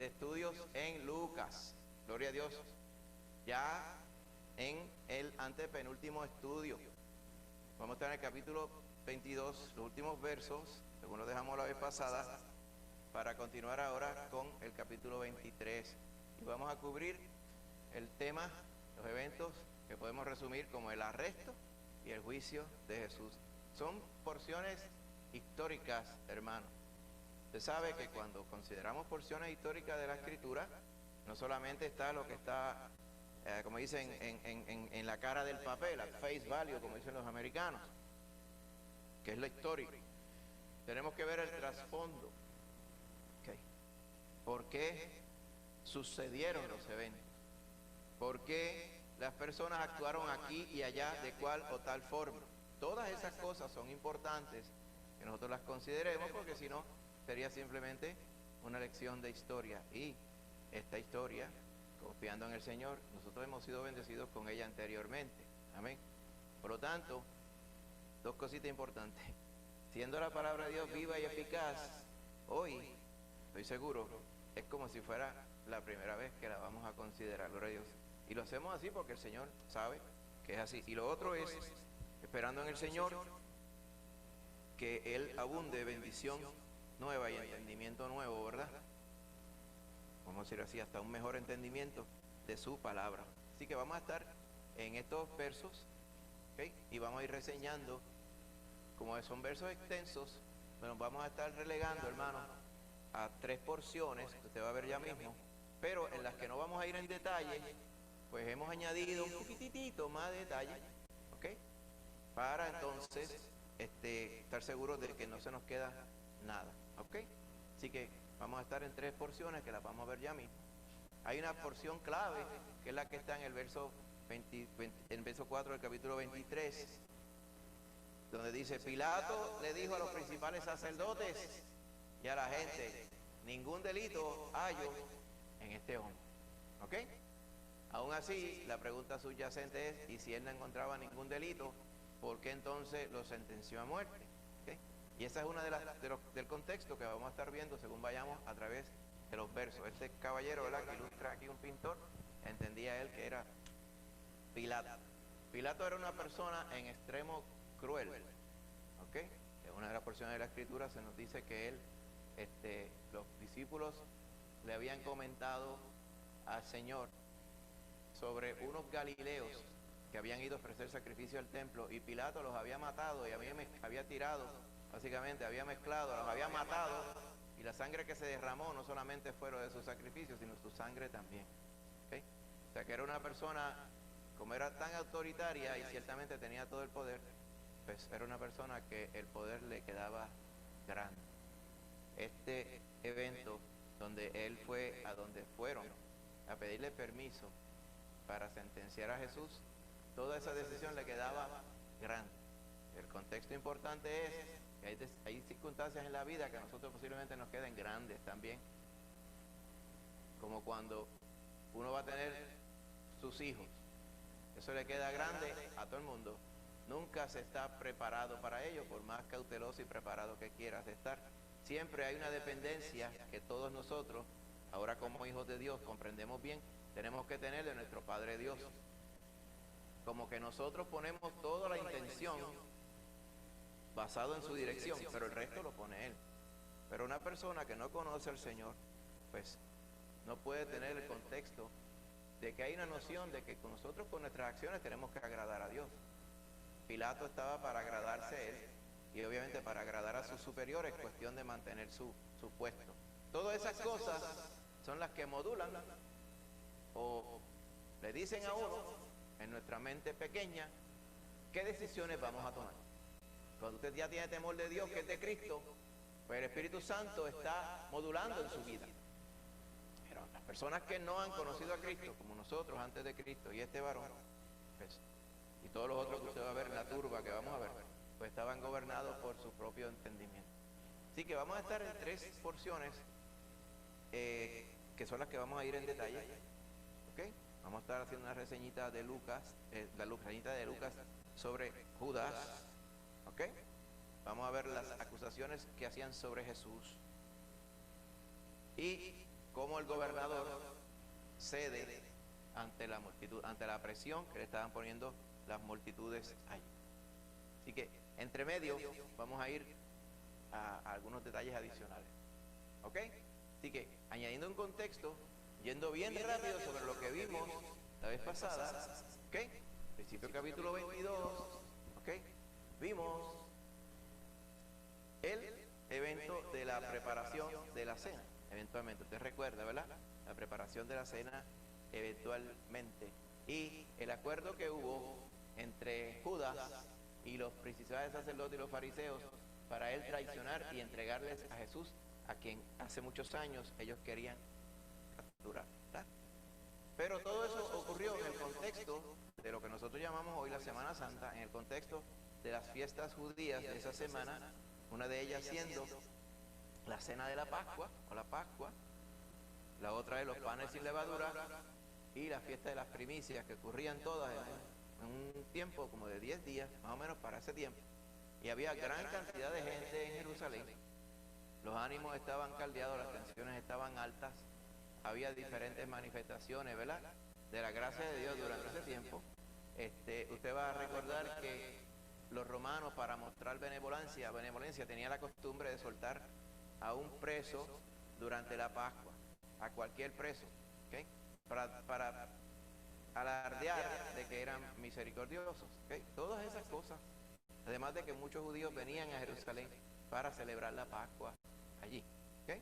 de estudios en Lucas. Gloria a Dios. Ya en el antepenúltimo estudio. Vamos a estar en el capítulo 22, los últimos versos, según lo dejamos la vez pasada, para continuar ahora con el capítulo 23. Y vamos a cubrir el tema, los eventos que podemos resumir como el arresto y el juicio de Jesús. Son porciones históricas, hermanos. Usted sabe que cuando consideramos porciones históricas de la Escritura, no solamente está lo que está, como dicen, en la cara del papel, at face value, como dicen los americanos, que es lo histórico. Tenemos que ver el trasfondo. Okay. ¿Por qué sucedieron los eventos? ¿Por qué las personas actuaron aquí y allá de cual o tal forma? Todas esas cosas son importantes que nosotros las consideremos, porque si no sería simplemente una lección de historia. Y esta historia, confiando en el Señor, nosotros hemos sido bendecidos con ella anteriormente. Amén. Por lo tanto, dos cositas importantes. Siendo la palabra de Dios viva y eficaz, hoy, estoy seguro, es como si fuera la primera vez que la vamos a considerar, gloria a Dios. Y lo hacemos así porque el Señor sabe que es así. Y lo otro es, esperando en el Señor, que Él abunde bendición nueva y entendimiento nuevo, ¿verdad? Vamos a decir así, hasta un mejor entendimiento de su palabra. Así que vamos a estar en estos versos, ¿okay? Y vamos a ir reseñando, como son versos extensos, nos vamos a estar relegando, hermano, a 3 porciones, que usted va a ver ya mismo, pero en las que no vamos a ir en detalle, pues hemos añadido un poquitito más de detalle, ¿ok? Para entonces estar seguros de que no se nos queda nada, ¿ok? Así que vamos a estar en 3 porciones que las vamos a ver ya mismo. Hay una porción clave, que es la que está en el verso 4 del capítulo 23, donde dice: Pilato le dijo a los principales sacerdotes y a la gente: ningún delito hallo en este hombre, ¿ok? Aún así, la pregunta subyacente es: ¿y si él no encontraba ningún delito, por qué entonces lo sentenció a muerte? ¿Okay? Y esa es una del contexto que vamos a estar viendo según vayamos a través de los versos. Este caballero, ¿verdad?, que ilustra aquí un pintor, entendía él que era Pilato. Pilato era una persona en extremo cruel, ¿ok? En una de las porciones de la Escritura se nos dice que él, los discípulos le habían comentado al Señor sobre unos galileos que habían ido a ofrecer sacrificio al templo, y Pilato los había matado y había tirado, básicamente había mezclado, los había matado, y la sangre que se derramó no solamente fue lo de su sacrificio, sino su sangre también, ¿okay? O sea que era una persona, como era tan autoritaria y ciertamente tenía todo el poder, pues era una persona que el poder le quedaba grande. Este evento donde él fue a donde fueron a pedirle permiso para sentenciar a Jesús, toda esa decisión le quedaba grande. El contexto importante es que hay circunstancias en la vida que a nosotros posiblemente nos queden grandes también, como cuando uno va a tener sus hijos. Eso le queda grande a todo el mundo. Nunca se está preparado para ello, por más cauteloso y preparado que quieras estar. Siempre hay una dependencia que todos nosotros, ahora como hijos de Dios, comprendemos bien, tenemos que tener de nuestro Padre Dios. Como que nosotros ponemos toda la intención basado en su dirección, pero el resto lo pone Él. Pero una persona que no conoce al Señor, pues no puede tener el contexto de que hay una noción de que nosotros con nuestras acciones tenemos que agradar a Dios. Pilato estaba para agradarse a él, y obviamente para agradar a sus superiores, cuestión de mantener su puesto. Todas esas cosas son las que modulan o le dicen a uno, en nuestra mente pequeña, qué decisiones vamos a tomar. Cuando usted ya tiene temor de Dios, que es de Cristo, pues el Espíritu Santo está modulando en su vida. Pero las personas que no han conocido a Cristo, como nosotros antes de Cristo y este varón, pues, y todos los otros que usted va a ver en la turba que vamos a ver, pues estaban gobernados por su propio entendimiento. Así que vamos a estar en 3 porciones, que son las que vamos a ir en detalle, ¿ok? Vamos a estar haciendo una reseñita de Lucas, la reseñita de Lucas sobre Judas, ¿ok? Vamos a ver las acusaciones que hacían sobre Jesús. Y cómo el gobernador cede ante la multitud, ante la presión que le estaban poniendo las multitudes allí. Así que, entre medio, vamos a ir a algunos detalles adicionales. ¿Ok? Así que, añadiendo un contexto, yendo bien rápido sobre lo que vimos la vez pasada, ¿ok? Principio del capítulo 22, ¿ok? Vimos el evento de la preparación de la cena, eventualmente. Usted recuerda, ¿verdad? La preparación de la cena, eventualmente. Y el acuerdo que hubo entre Judas y los principales sacerdotes y los fariseos para él traicionar y entregarles a Jesús, a quien hace muchos años ellos querían capturar, ¿verdad? Pero todo eso ocurrió en el contexto de lo que nosotros llamamos hoy la Semana Santa, en el contexto de las fiestas judías de esa semana, una de ellas siendo la cena de la Pascua, o la Pascua, la otra es los panes sin levadura, y la fiesta de las primicias, que ocurrían todas en un tiempo como de 10 días, más o menos para ese tiempo. Y había gran cantidad de gente en Jerusalén, los ánimos estaban caldeados, las tensiones estaban altas, había diferentes manifestaciones, ¿verdad?, de la gracia de Dios durante ese tiempo. Usted va a recordar que los romanos, para mostrar benevolencia, tenían la costumbre de soltar a un preso durante la Pascua, a cualquier preso, ¿okay?, para alardear de que eran misericordiosos, ¿okay? Todas esas cosas, además de que muchos judíos venían a Jerusalén para celebrar la Pascua allí, ¿okay?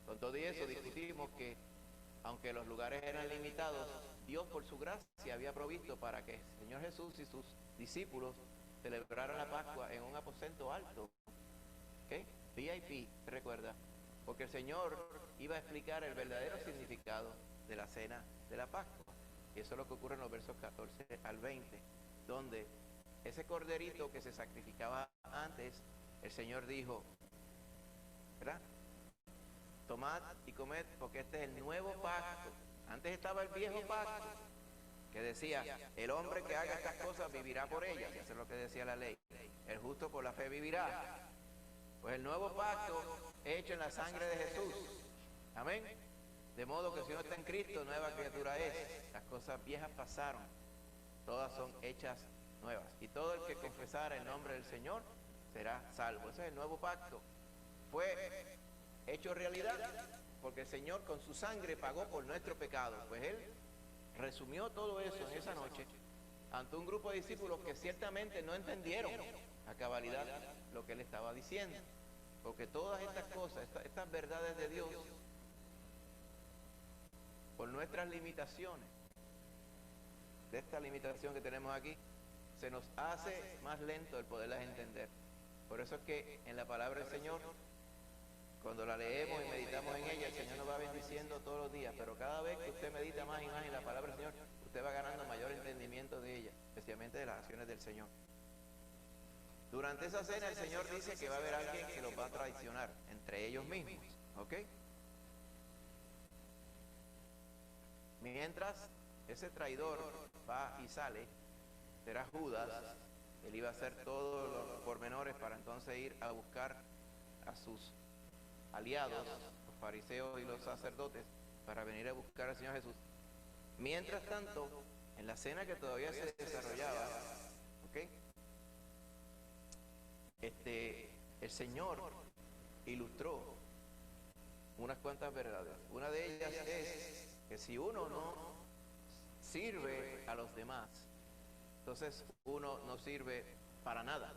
Con todo eso discutimos que, aunque los lugares eran limitados, Dios por su gracia había provisto para que el Señor Jesús y sus discípulos celebraran la Pascua en un aposento alto, ¿okay?, VIP, recuerda, porque el Señor iba a explicar el verdadero significado de la cena de la Pascua. Y eso es lo que ocurre en los versos 14 al 20, donde ese corderito que se sacrificaba antes, el Señor dijo, ¿verdad?, tomad y comed, porque este es el nuevo pacto. Antes estaba el viejo pacto, que decía, el hombre que haga estas cosas vivirá por ellas. Eso es lo que decía la ley. El justo por la fe vivirá. Pues el nuevo pacto hecho en la sangre de Jesús. Amén. De modo que si uno está en Cristo, nueva criatura es. Las cosas viejas pasaron, todas son hechas nuevas. Y todo el que confesara el nombre del Señor será salvo. Ese es el nuevo pacto. Fue hecho realidad porque el Señor con su sangre pagó por nuestro pecado. Pues Él resumió todo eso en esa noche ante un grupo de discípulos que ciertamente no entendieron a cabalidad lo que Él estaba diciendo, porque todas estas cosas, estas verdades de Dios, por nuestras limitaciones, de esta limitación que tenemos aquí, se nos hace más lento el poderlas entender. Por eso es que en la palabra del Señor, cuando la leemos y meditamos en ella, el Señor nos va bendiciendo todos los días, pero cada vez que usted medita más y más en la palabra del Señor, usted va ganando mayor entendimiento de ella, especialmente de las acciones del Señor. Durante esa cena el Señor dice que va a haber alguien que los va a traicionar, entre ellos mismos, ¿ok? Mientras ese traidor va y sale, será Judas. Él iba a hacer todos los pormenores para entonces ir a buscar a sus aliados, los fariseos y los sacerdotes, para venir a buscar al Señor Jesús. Mientras tanto, en la cena que todavía se desarrollaba, ¿ok?, el Señor ilustró unas cuantas verdades. Una de ellas es que si uno no sirve a los demás, entonces uno no sirve para nada.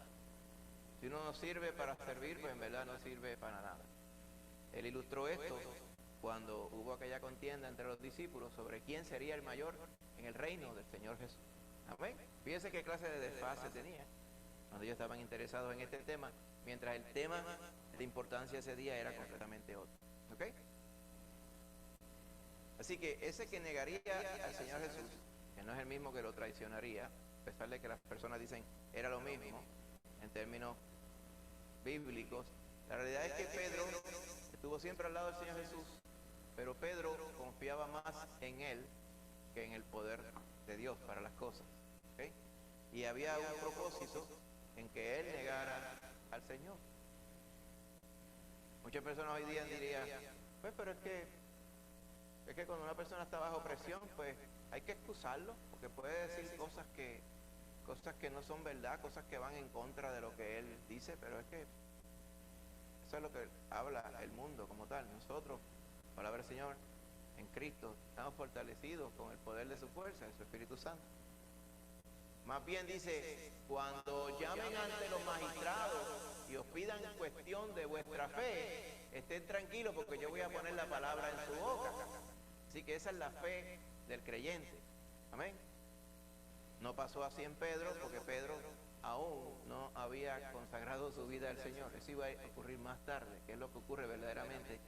Si uno no sirve para servir, pues en verdad no sirve para nada. Él ilustró esto cuando hubo aquella contienda entre los discípulos sobre quién sería el mayor en el reino del Señor Jesús. Amén. Fíjense qué clase de desfase tenía cuando ellos estaban interesados en este tema, mientras el tema de importancia ese día era completamente otro. ¿Ok? Así que ese que negaría al Señor Jesús, que no es el mismo que lo traicionaría, a pesar de que las personas dicen era lo mismo en términos bíblicos, la realidad es que Pedro estuvo siempre al lado del Señor Jesús, pero Pedro confiaba más en Él que en el poder de Dios para las cosas. ¿Okay? Y había un propósito en que Él negara al Señor. Muchas personas hoy día dirían, Pues, pero es que cuando una persona está bajo presión, pues hay que excusarlo, porque puede decir cosas que no son verdad, cosas que van en contra de lo que él dice, pero es que eso es lo que habla el mundo como tal. Nosotros, palabra del Señor, en Cristo, estamos fortalecidos con el poder de su fuerza, de su Espíritu Santo. Más bien dice, cuando llamen ante los magistrados y os pidan cuestión de vuestra fe, estén tranquilos porque yo voy a poner la palabra en su boca. Así que esa es la fe del creyente. Amén. No pasó así en Pedro, porque Pedro aún no había consagrado su vida al Señor. Eso iba a ocurrir más tarde, que es lo que ocurre verdaderamente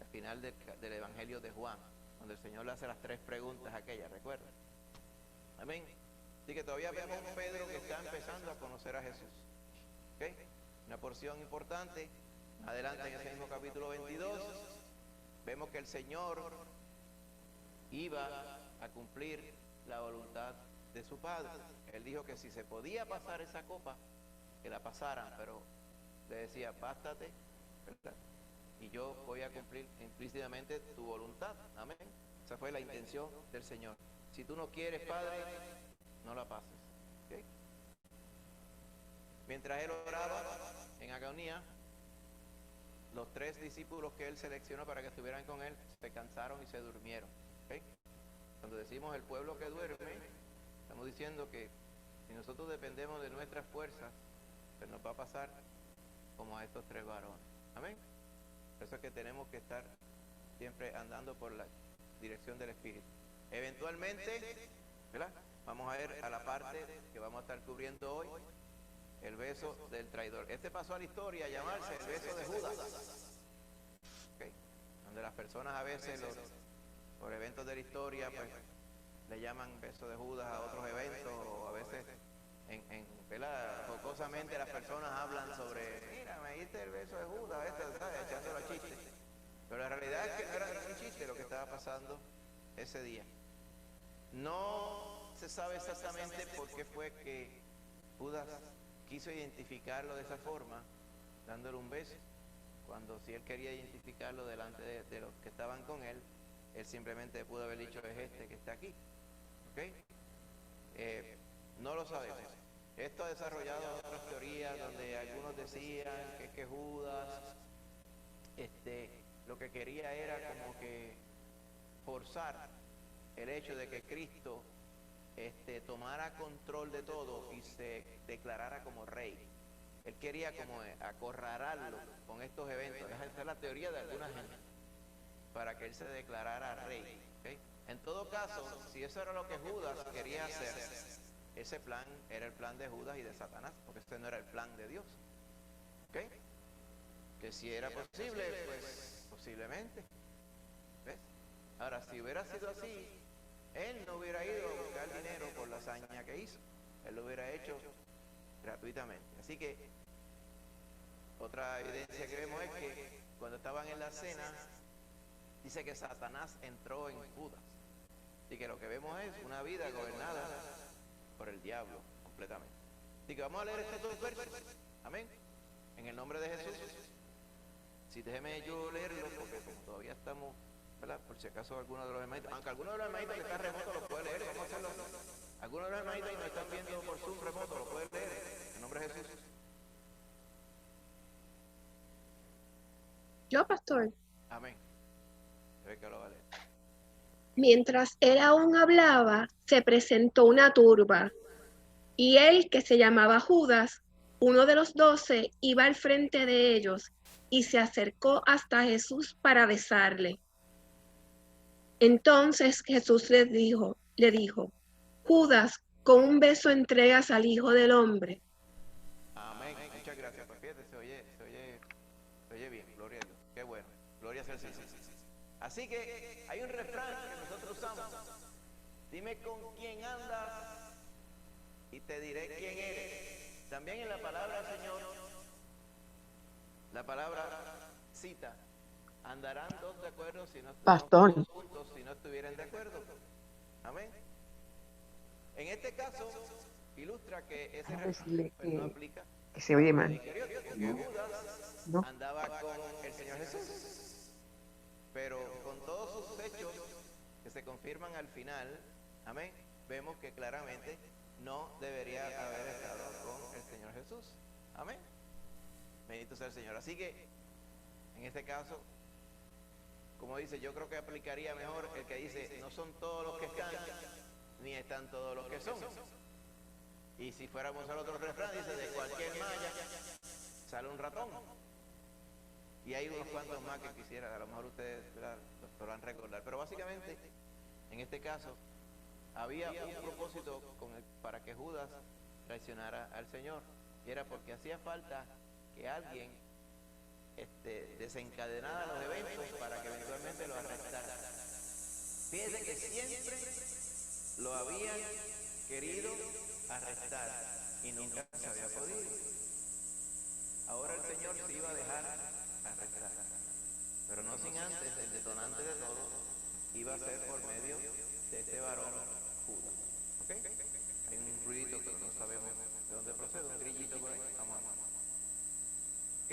al final del Evangelio de Juan, donde el Señor le hace las 3 preguntas aquellas, ¿recuerdan? Amén. Así que todavía vemos un Pedro que está empezando a conocer a Jesús. ¿Okay? Una porción importante. Adelante en ese mismo capítulo 22, vemos que el Señor iba a cumplir la voluntad de su Padre. Él dijo que si se podía pasar esa copa, que la pasaran, pero le decía, bástate, ¿verdad? Y yo voy a cumplir implícitamente tu voluntad. Amén. Esa fue la intención del Señor. Si tú no quieres, Padre, no la pases. ¿Okay? Mientras él oraba en agonía, los 3 discípulos que él seleccionó para que estuvieran con él se cansaron y se durmieron. ¿Okay? Cuando decimos el pueblo que duerme, estamos diciendo que si nosotros dependemos de nuestras fuerzas, pues nos va a pasar como a estos 3 varones. Amén. Por eso es que tenemos que estar siempre andando por la dirección del Espíritu. Eventualmente, ¿verdad? Vamos a ver a la parte que vamos a estar cubriendo hoy, el beso del traidor. Este pasó a la historia a llamarse el beso de Judas. ¿Okay? Donde las personas a veces, por eventos de la historia, pues le llaman beso de Judas a otros eventos, o a veces ¿verdad? Jocosamente las personas hablan sobre, mira, me diste el beso de Judas, ¿sabes? Echándolo a chiste. Pero la realidad es que no era ningún chiste lo que estaba pasando ese día. No se sabe exactamente por qué fue que Judas quiso identificarlo de esa forma, dándole un beso, cuando si él quería identificarlo delante de los que estaban con él, él simplemente pudo haber dicho, es este que está aquí. ¿Okay? No lo sabemos. Esto ha desarrollado otras teorías donde algunos decían que Judas lo que quería era como que forzar el hecho de que Cristo tomara control de todo y se declarara como rey. Él quería como acorralarlo con estos eventos. Esa es la teoría de alguna gente, para que él se declarara rey. ¿Okay? En todo caso, si eso era lo que Judas quería hacer, ese plan era el plan de Judas y de Satanás, porque ese no era el plan de Dios. ¿Okay? Que si era posible, pues posiblemente. ¿Ves? Ahora, si hubiera sido así, él no hubiera ido a buscar dinero por la hazaña que hizo. Él lo hubiera hecho gratuitamente. Así que otra evidencia que vemos es que cuando estaban en la cena, dice que Satanás entró en Judas. Así que lo que vemos es una vida gobernada por el diablo completamente. Así que vamos a leer estos 2 versos. Amén. En el nombre de Jesús. Si déjeme yo leerlo, porque como todavía estamos, ¿verdad? Por si acaso alguno de los hermanitos, aunque alguno de los hermanitos que está remoto lo puede leer, vamos a hacerlo. Algunos de los hermanitos que nos están viendo por Zoom remoto lo pueden leer. En el nombre de Jesús. Yo, pastor. Amén. Ve que lo va a leer. Mientras él aún hablaba, se presentó una turba, y él, que se llamaba Judas, uno de los 12, iba al frente de ellos, y se acercó hasta Jesús para besarle. Entonces Jesús le dijo, Judas, con un beso entregas al Hijo del Hombre. Amén. Muchas gracias. Pues fíjate, se oye bien. Gloria a Dios. Qué bueno. Gloria sea al Señor. Así que hay un refrán que nosotros usamos. Dime con quién andas y te diré quién eres. También en la palabra, Señor, la palabra cita, andarán 2 de acuerdo si no Pastor. todos juntos si no estuvieran de acuerdo. Amén. En este caso ilustra que ese refrán pues, no aplica. Que se oye mal. Porque Judas andaba con el Señor Jesús. Pero con todos sus hechos que se confirman al final, amén, vemos que claramente no debería haber estado con el Señor Jesús. Amén. Bendito sea el Señor. Así que, en este caso, como dice, yo creo que aplicaría mejor el que dice, no son todos los que están, ni están todos los que son. Y si fuéramos al otro refrán, dice, de cualquier malla sale un ratón. Y hay unos cuantos más que quisiera, a lo mejor ustedes lo van a recordar. Pero básicamente, en este caso, había un propósito para que Judas traicionara al Señor. Y era porque hacía falta que alguien desencadenara los eventos para que eventualmente lo arrestara. Fíjense que siempre lo habían querido arrestar y nunca se había podido. Ahora el Señor se iba a dejar arrestar, pero no sin antes, el detonante de todo iba a ser por medio de este varón Judas. ¿Ok? Hay un ruidito que no sabemos de dónde procede, un grillito por ahí. Vamos a ver. ¿Ok?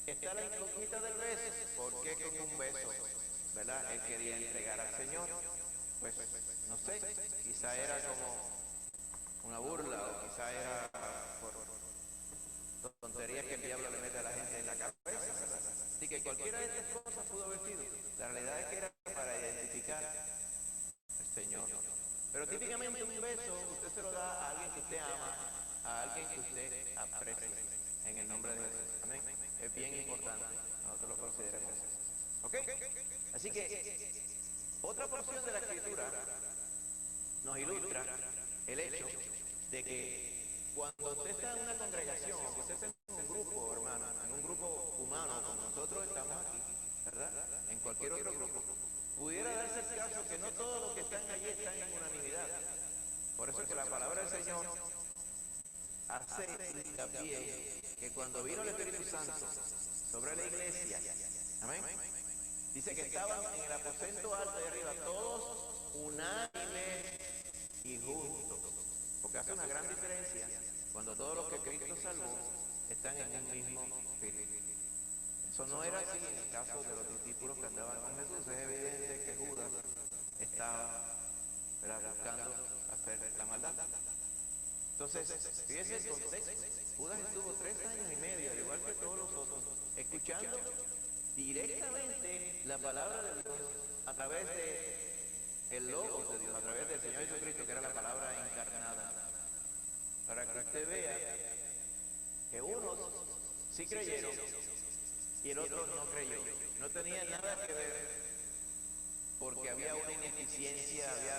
Está la incógnita del beso. ¿Por qué con un beso, verdad, él quería entregar al Señor? Pues no sé, quizá era como una burla, o quizá era por tonterías que el diablo le mete a la gente en la cabeza, ¿verdad? Así que cualquiera de estas cosas pudo haber sido. La realidad es que era para identificar al Señor. Pero típicamente un beso usted se lo da a alguien que usted ama, a alguien que usted aprecia, en el nombre de Jesús. Amén. Es bien importante, nosotros lo consideremos. ¿Ok? Así que otra porción de la Escritura nos ilustra el hecho de que cuando usted está en una congregación, o usted está en un grupo, hermano, en un grupo humano, como nosotros estamos aquí, ¿verdad? En cualquier otro grupo, pudiera darse el caso que no todos los que están allí están en unanimidad. Por eso es que la palabra del Señor hace hincapié que cuando vino el Espíritu Santo sobre la iglesia, amén, dice que estaban en el aposento alto de arriba, todos unánimes y juntos. Porque hace una gran diferencia cuando todos los que Cristo salvó están en un mismo espíritu. Eso no era así en el caso de los discípulos que andaban con Jesús. Es evidente que Judas estaba buscando hacer la maldad. Entonces, fíjese el contexto. Judas estuvo 3 años y medio, al igual que todos los otros, escuchando directamente la palabra de Dios a través de el Logos de Dios, a través del Señor Jesucristo, que era la palabra encarnada, para que usted vea que unos sí creyeron y el otro no creyó. No tenía nada que ver porque había una ineficiencia, había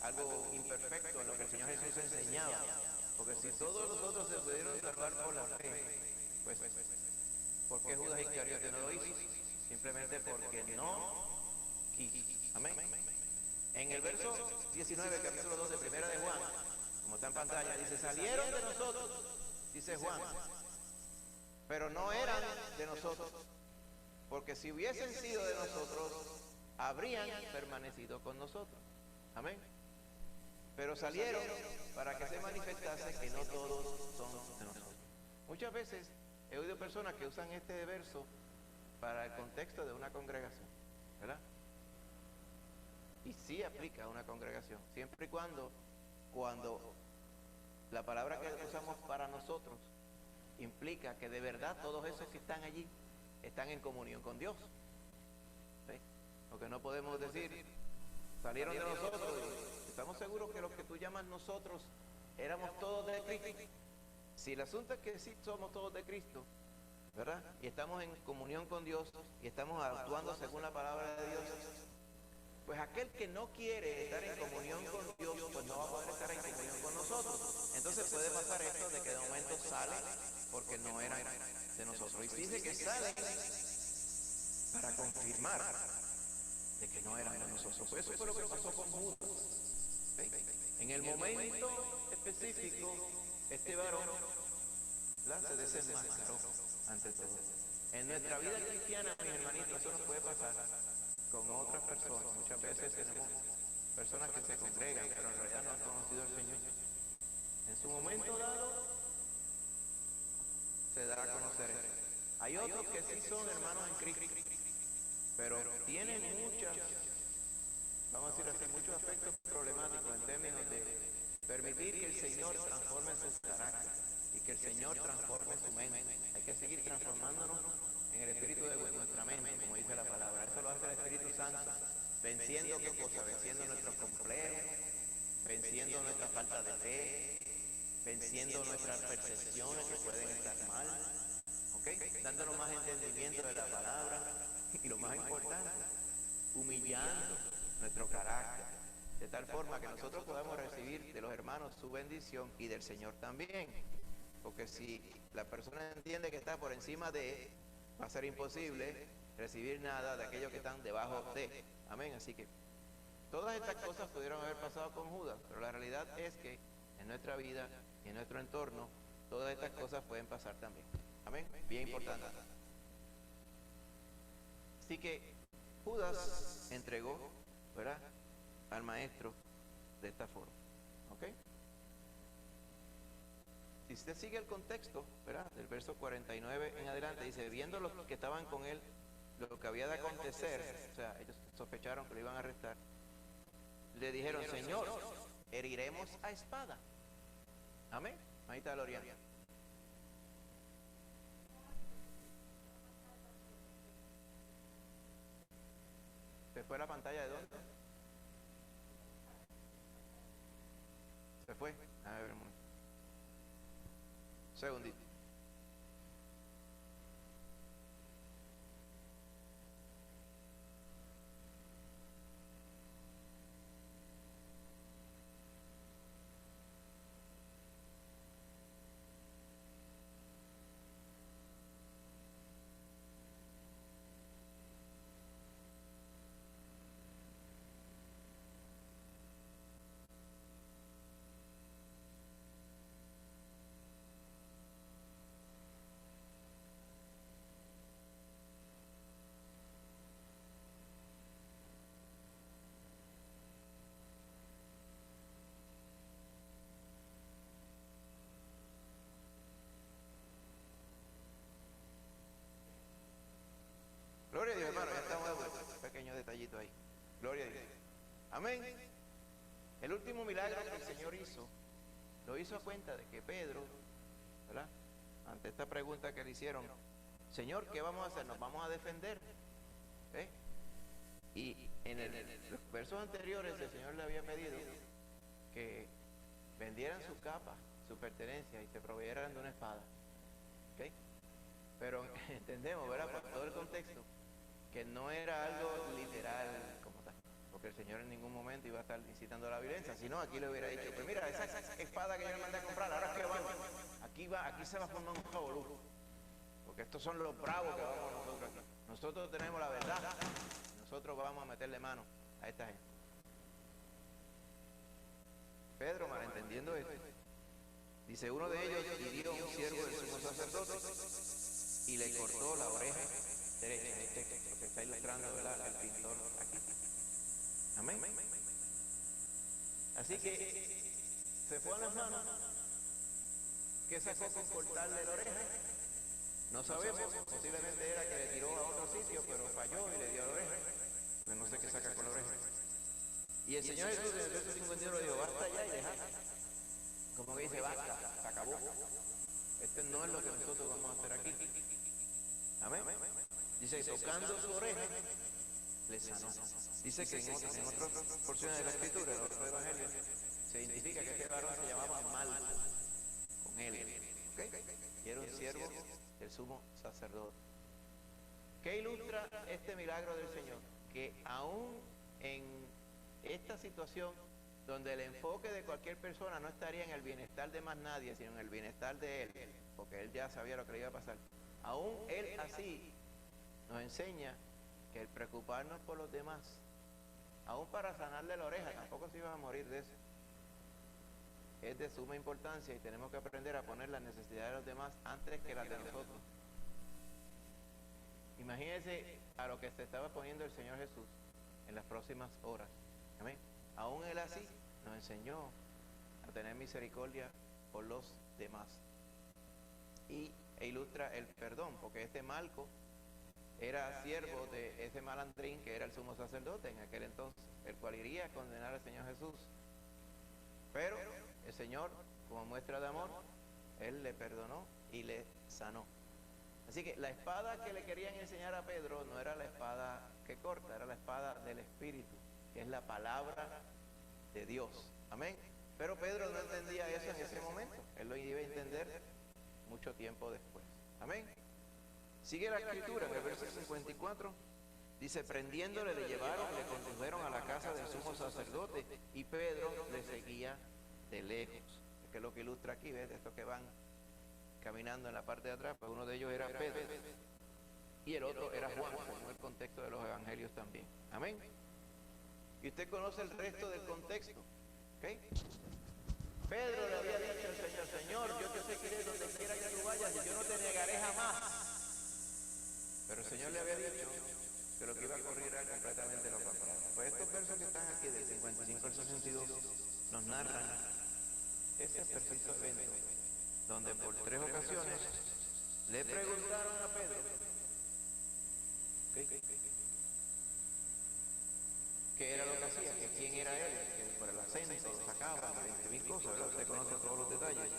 algo imperfecto en lo que el Señor Jesús enseñaba. Porque si todos los otros se pudieron salvar por la fe, pues ¿por qué Judas Iscariote no lo hizo? Simplemente porque no quiso. Amén. En el verso 19, capítulo 2 de Primera de Juan, como está en pantalla, dice, salieron de nosotros, dice Juan, pero no eran de nosotros, porque si hubiesen sido de nosotros, habrían permanecido con nosotros. Amén. Pero salieron para que se manifestase que no todos son de nosotros. Muchas veces he oído personas que usan este verso para el contexto de una congregación, ¿verdad? Y sí aplica a una congregación, siempre y cuando la palabra que usamos para nosotros implica que de verdad todos esos que están allí están en comunión con Dios. ¿Sí? Porque no podemos decir, salieron de nosotros, y estamos seguros que los que tú llamas nosotros éramos todos de Cristo. Si el asunto es que sí somos todos de Cristo, ¿verdad? Y estamos en comunión con Dios y estamos actuando según la palabra de Dios, pues aquel que no quiere estar en comunión con Dios, pues no va a poder estar en comunión con nosotros. Entonces puede pasar esto de que de momento sale porque no eran de nosotros. Y dice que salen para confirmar de que no eran de nosotros. Pues eso fue lo que pasó con Judas. En el momento específico, este varón se desenmascaró ante todo. En nuestra vida cristiana, mis hermanitos, eso nos puede pasar con otras personas. Muchas veces tenemos personas que se congregan, pero en realidad no han conocido al Señor. En su momento dado, se dará a conocer esto. Hay otros que sí son hermanos en Cristo, pero tiene muchas, vamos a decir así, muchos aspectos problemáticos en términos de permitir que el Señor transforme su carácter y que el Señor transforme su mente. Hay que seguir transformándonos en el espíritu de nuestra mente, como dice la palabra. Eso lo hace el Espíritu Santo, venciendo qué cosa, venciendo nuestros complejos, venciendo nuestra falta de fe, venciendo nuestras percepciones que pueden estar mal, ¿ok? Dándonos más entendimiento de la palabra y lo más importante, humillando nuestro carácter, de tal forma que nosotros podamos recibir de los hermanos su bendición y del Señor también. Porque si la persona entiende que está por encima de, va a ser imposible recibir nada de aquellos que están debajo de. Amén. Así que todas estas cosas pudieron haber pasado con Judas, pero la realidad es que en nuestra vida y en nuestro entorno, todas estas cosas pueden pasar también. Amén. Bien importante. Así que Judas entregó, ¿verdad?, al maestro de esta forma. ¿Ok? Si usted sigue el contexto, ¿verdad?, del verso 49 en adelante, dice, viendo los que estaban con él, lo que había de acontecer, o sea, ellos sospecharon que lo iban a arrestar, le dijeron, Señor, heriremos a espada. Amén. Ahí está Loriana. ¿Se fue la pantalla de dónde? ¿Se fue? A ver, un segundito. Gloria a Dios, hermano, ya estamos de vuelta. Un pequeño detallito ahí. Gloria a Dios. Amén. El último milagro que el Señor hizo, lo hizo a cuenta de que Pedro, ¿verdad?, ante esta pregunta que le hicieron, Señor, ¿qué vamos a hacer? ¿Nos vamos a defender? ¿Eh? Y en los versos anteriores el Señor le había pedido que vendieran su capa, su pertenencia y se proveyeran de una espada. ¿Ok? Pero entendemos, ¿verdad?, por todo el contexto, que no era algo literal como tal, porque el Señor en ningún momento iba a estar incitando a la violencia, sino aquí le hubiera dicho, pues mira, esa espada que yo le mandé a comprar, ahora es que vamos, aquí se va a formar un revolú, porque estos son los bravos que vamos nosotros aquí. Nosotros tenemos la verdad, nosotros vamos a meterle mano a esta gente. Pedro, malentendiendo esto, dice, uno de ellos hirió a un siervo del sumo sacerdote y le cortó la oreja derecha. Lo que está ilustrando, ¿verdad?, el pintor aquí. Amén. Así que se fue a las manos. ¿Qué sacó con cortarle la oreja? No sabemos. Posiblemente era que le tiró a otro sitio, pero falló y le dio la oreja. Pues no sé qué saca con la oreja. Y el Señor Jesús en el verso 51 dijo, basta ya y dejad. Como que dice, basta, se acabó. Esto no es lo que nosotros vamos a hacer aquí. Amén. Dice, tocando su oreja, le sanó. Dice que en otras porciones de la Escritura, en otros evangelios, se identifica que este varón se llamaba Malco, con él. ¿Okay? Y era un siervo del sumo sacerdote. ¿Qué ilustra este milagro del Señor? Que aún en esta situación, donde el enfoque de cualquier persona no estaría en el bienestar de más nadie, sino en el bienestar de él, porque él ya sabía lo que le iba a pasar, aún él así nos enseña que el preocuparnos por los demás, aún para sanarle la oreja, tampoco se iba a morir de eso, es de suma importancia y tenemos que aprender a poner las necesidades de los demás antes que las de nosotros. Imagínense a lo que se estaba poniendo el Señor Jesús en las próximas horas. Amén. Aún él así nos enseñó a tener misericordia por los demás. E ilustra el perdón, porque este Malco era siervo de ese malandrín que era el sumo sacerdote en aquel entonces, el cual iría a condenar al Señor Jesús. Pero el Señor, como muestra de amor, Él le perdonó y le sanó. Así que la espada que le querían enseñar a Pedro no era la espada que corta, era la espada del Espíritu, que es la palabra de Dios. Amén. Pero Pedro no entendía eso en ese momento. Él lo iba a entender mucho tiempo después. Amén. Sigue la escritura en el verso 54. Dice, prendiéndole le llevaron, le condujeron a la casa del sumo sacerdote y Pedro le seguía de lejos. Es que lo que ilustra aquí, ¿ves? Estos que van caminando en la parte de atrás, pues uno de ellos era Pedro y el otro era Juan, según el contexto de los evangelios también. Amén. Y usted conoce el resto del contexto. ¿Okay? Pedro le había dicho al Señor, Señor, yo te seguiré donde quiera que tú vayas y yo no te negaré jamás. Pero el Señor le había dicho que lo que iba a ocurrir era completamente lo contrario. Pues estos versos que están aquí del 55 al 62 nos narran ese preciso evento donde por 3 ocasiones le preguntaron a Pedro qué era lo que hacía, que quién era él, que por el acento lo sacaban, 20.000 cosas, ¿verdad? Usted conoce todos los detalles.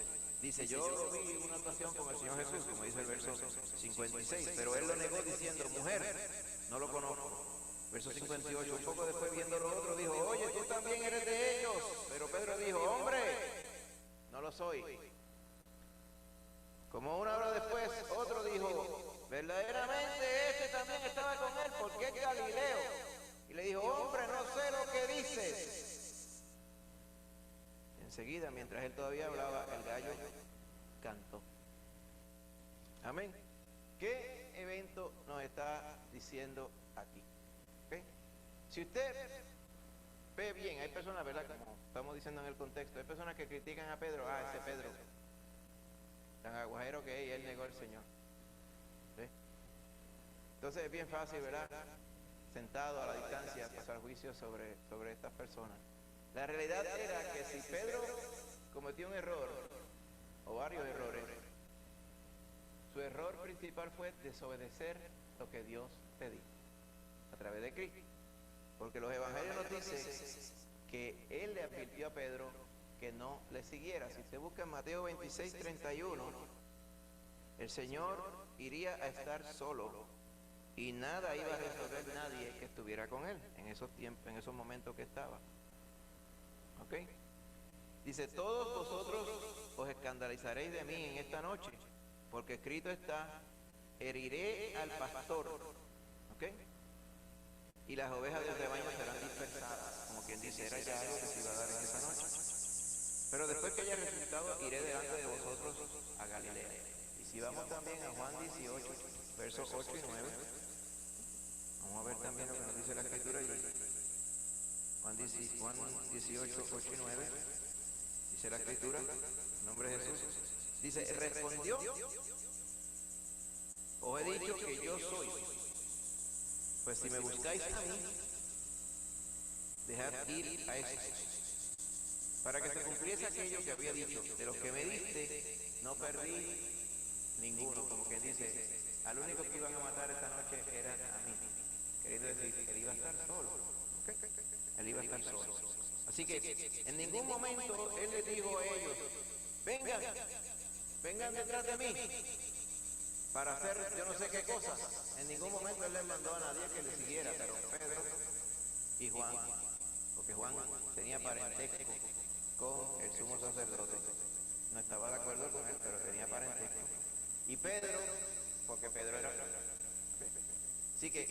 Dice, yo lo vi en una ocasión con el Señor Jesús, como dice el verso 56, pero él lo negó diciendo, mujer, no lo conozco. Verso 58, un poco después viendo lo otro, dijo, oye, tú también eres de ellos. Pero Pedro dijo, hombre, no lo soy. Como una hora después, otro dijo, verdaderamente este también estaba con él, porque es Galileo. Y le dijo, hombre, no sé lo que dices. Enseguida, mientras él todavía hablaba, el gallo cantó. Amén. ¿Qué evento nos está diciendo aquí? ¿Okay? Si usted ve bien, hay personas, ¿verdad? Como estamos diciendo en el contexto, hay personas que critican a Pedro, ese Pedro, tan aguajero que es, y él negó al Señor. ¿Sí? Entonces es bien fácil, ¿verdad? Sentado a la distancia, pasar juicio sobre estas personas. La realidad era que si Pedro cometió un error, o varios errores, su error principal fue desobedecer lo que Dios pedía a través de Cristo. Porque los evangelios nos dicen que Él le advirtió a Pedro que no le siguiera. Si se busca en Mateo 26, 31, el Señor iría a estar solo y nada iba a resolver nadie que estuviera con Él en esos tiempos, en esos momentos que estaba. ¿Ok? Dice, todos vosotros os escandalizaréis de mí en esta noche, porque escrito está, heriré al pastor. ¿Ok? Y las ovejas del rebaño serán dispersadas, como quien dice, era ya algo que se iba a dar en esa noche. Pero después que haya resultado, iré delante de vosotros a Galilea. Y si vamos también a Juan 18, versos 8 y 9, vamos a ver también lo que nos dice la escritura allí. Juan 18, 8 y 9, dice la escritura, en nombre de Jesús. Dice, respondió, os he dicho que yo soy. Pues si me buscáis a mí, dejad ir a esos, para que se cumpliese aquello que había dicho, de los que me diste, no perdí ninguno, como quien dice, al único que iban a matar esta noche era a mí, queriendo decir, él iba a estar solo, ¿okay? Él iba a estar solo. Así que en ningún momento él les dijo a ellos, vengan detrás de mí, para hacer yo no sé qué cosas. En ningún momento él les mandó a nadie que le siguiera, pero Pedro y Juan, porque Juan tenía parentesco con el sumo sacerdote, no estaba de acuerdo con él, pero tenía parentesco. Y Pedro, porque Pedro era... Así que,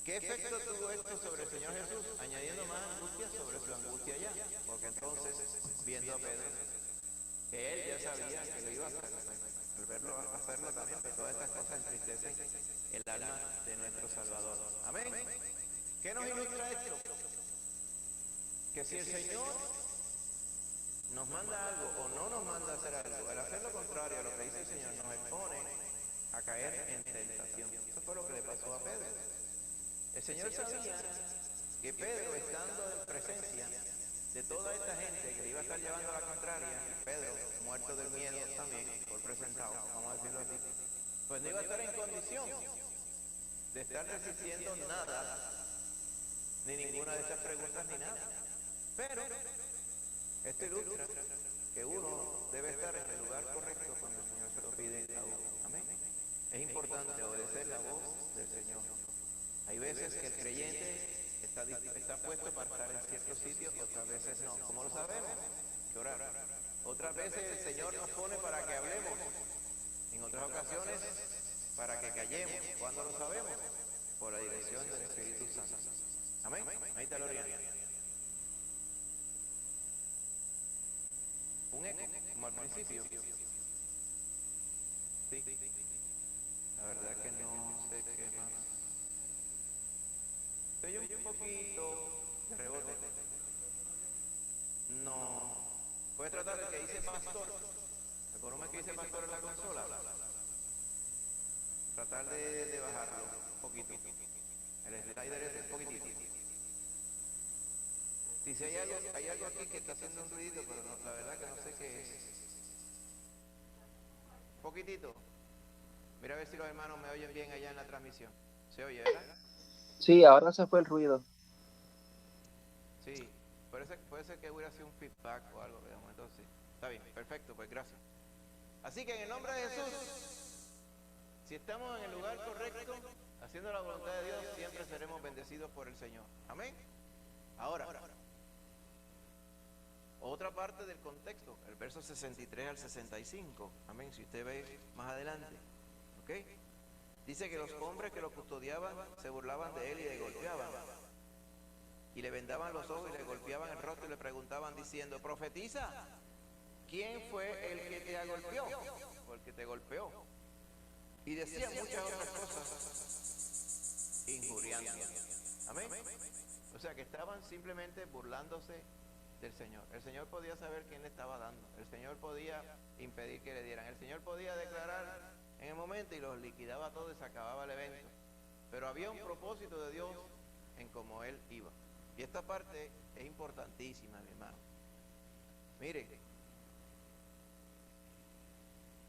¿qué efecto tuvo esto sobre el Señor Jesús? Añadiendo más angustia sobre su angustia ya, porque entonces, viendo a Pedro, que él ya sabía que lo iba a hacer, al verlo hacerlo también, pero todas estas cosas entristecen el alma de nuestro Salvador. Amén. ¿Qué nos ilustra esto? Que si el Señor nos manda algo o no nos manda a hacer algo, al hacer lo contrario a lo que dice el Señor, nos expone a caer en tentación. Eso fue lo que le pasó a Pedro. El Señor sabía que Pedro, estando en presencia de toda esta gente que le iba a estar llevando a la contraria, Pedro, muerto del miedo también, por presentado, vamos a decirlo así, pues no iba a estar en condición de estar resistiendo nada, ni ninguna de estas preguntas ni nada. Pero esto ilustra que uno debe estar en el lugar correcto cuando el Señor se lo pide a uno. Amén. Es importante obedecer la voz del Señor. Hay veces que el creyente está puesto para estar en ciertos sitios, otras veces no. ¿Cómo lo sabemos? Que orar. Otras veces el Señor nos pone para que hablemos. En otras ocasiones, para que callemos. ¿Cuándo lo sabemos? Por la dirección del Espíritu Santo. Amén. Ahí está Loriana. Un eco, como al principio. Sí. La verdad que no sé qué más. Estoy un poquito de rebote. No. Puedes tratar de que dice pastor. El volumen que dice pastor en la consola. Tratar de bajarlo un poquito. El slider es un poquitito. Si hay algo aquí que está haciendo un ruido, pero no, la verdad que no sé qué es. Un poquitito. Mira a ver si los hermanos me oyen bien allá en la transmisión. ¿Se oye, verdad? Sí, ahora se fue el ruido. Sí, puede ser que hubiera sido un feedback o algo, de momento sí. Está bien, perfecto, pues gracias. Así que en el nombre de Jesús, si estamos en el lugar correcto, haciendo la voluntad de Dios, siempre seremos bendecidos por el Señor. Amén. Ahora, otra parte del contexto, el verso 63 al 65. Amén, si usted ve más adelante. ¿Ok? Dice que los hombres que lo custodiaban se burlaban de él y le golpeaban. Y le vendaban los ojos y le golpeaban el rostro y le preguntaban diciendo, profetiza, ¿quién fue el que te golpeó? O el que te golpeó. Y decían muchas otras cosas injuriando. Amén. O sea que estaban simplemente burlándose del Señor. El Señor podía saber quién le estaba dando. El Señor podía impedir que le dieran. El Señor podía declarar en el momento y los liquidaba todo y se acababa el evento. Pero había un propósito de Dios en cómo Él iba. Y esta parte es importantísima, mi hermano. Miren,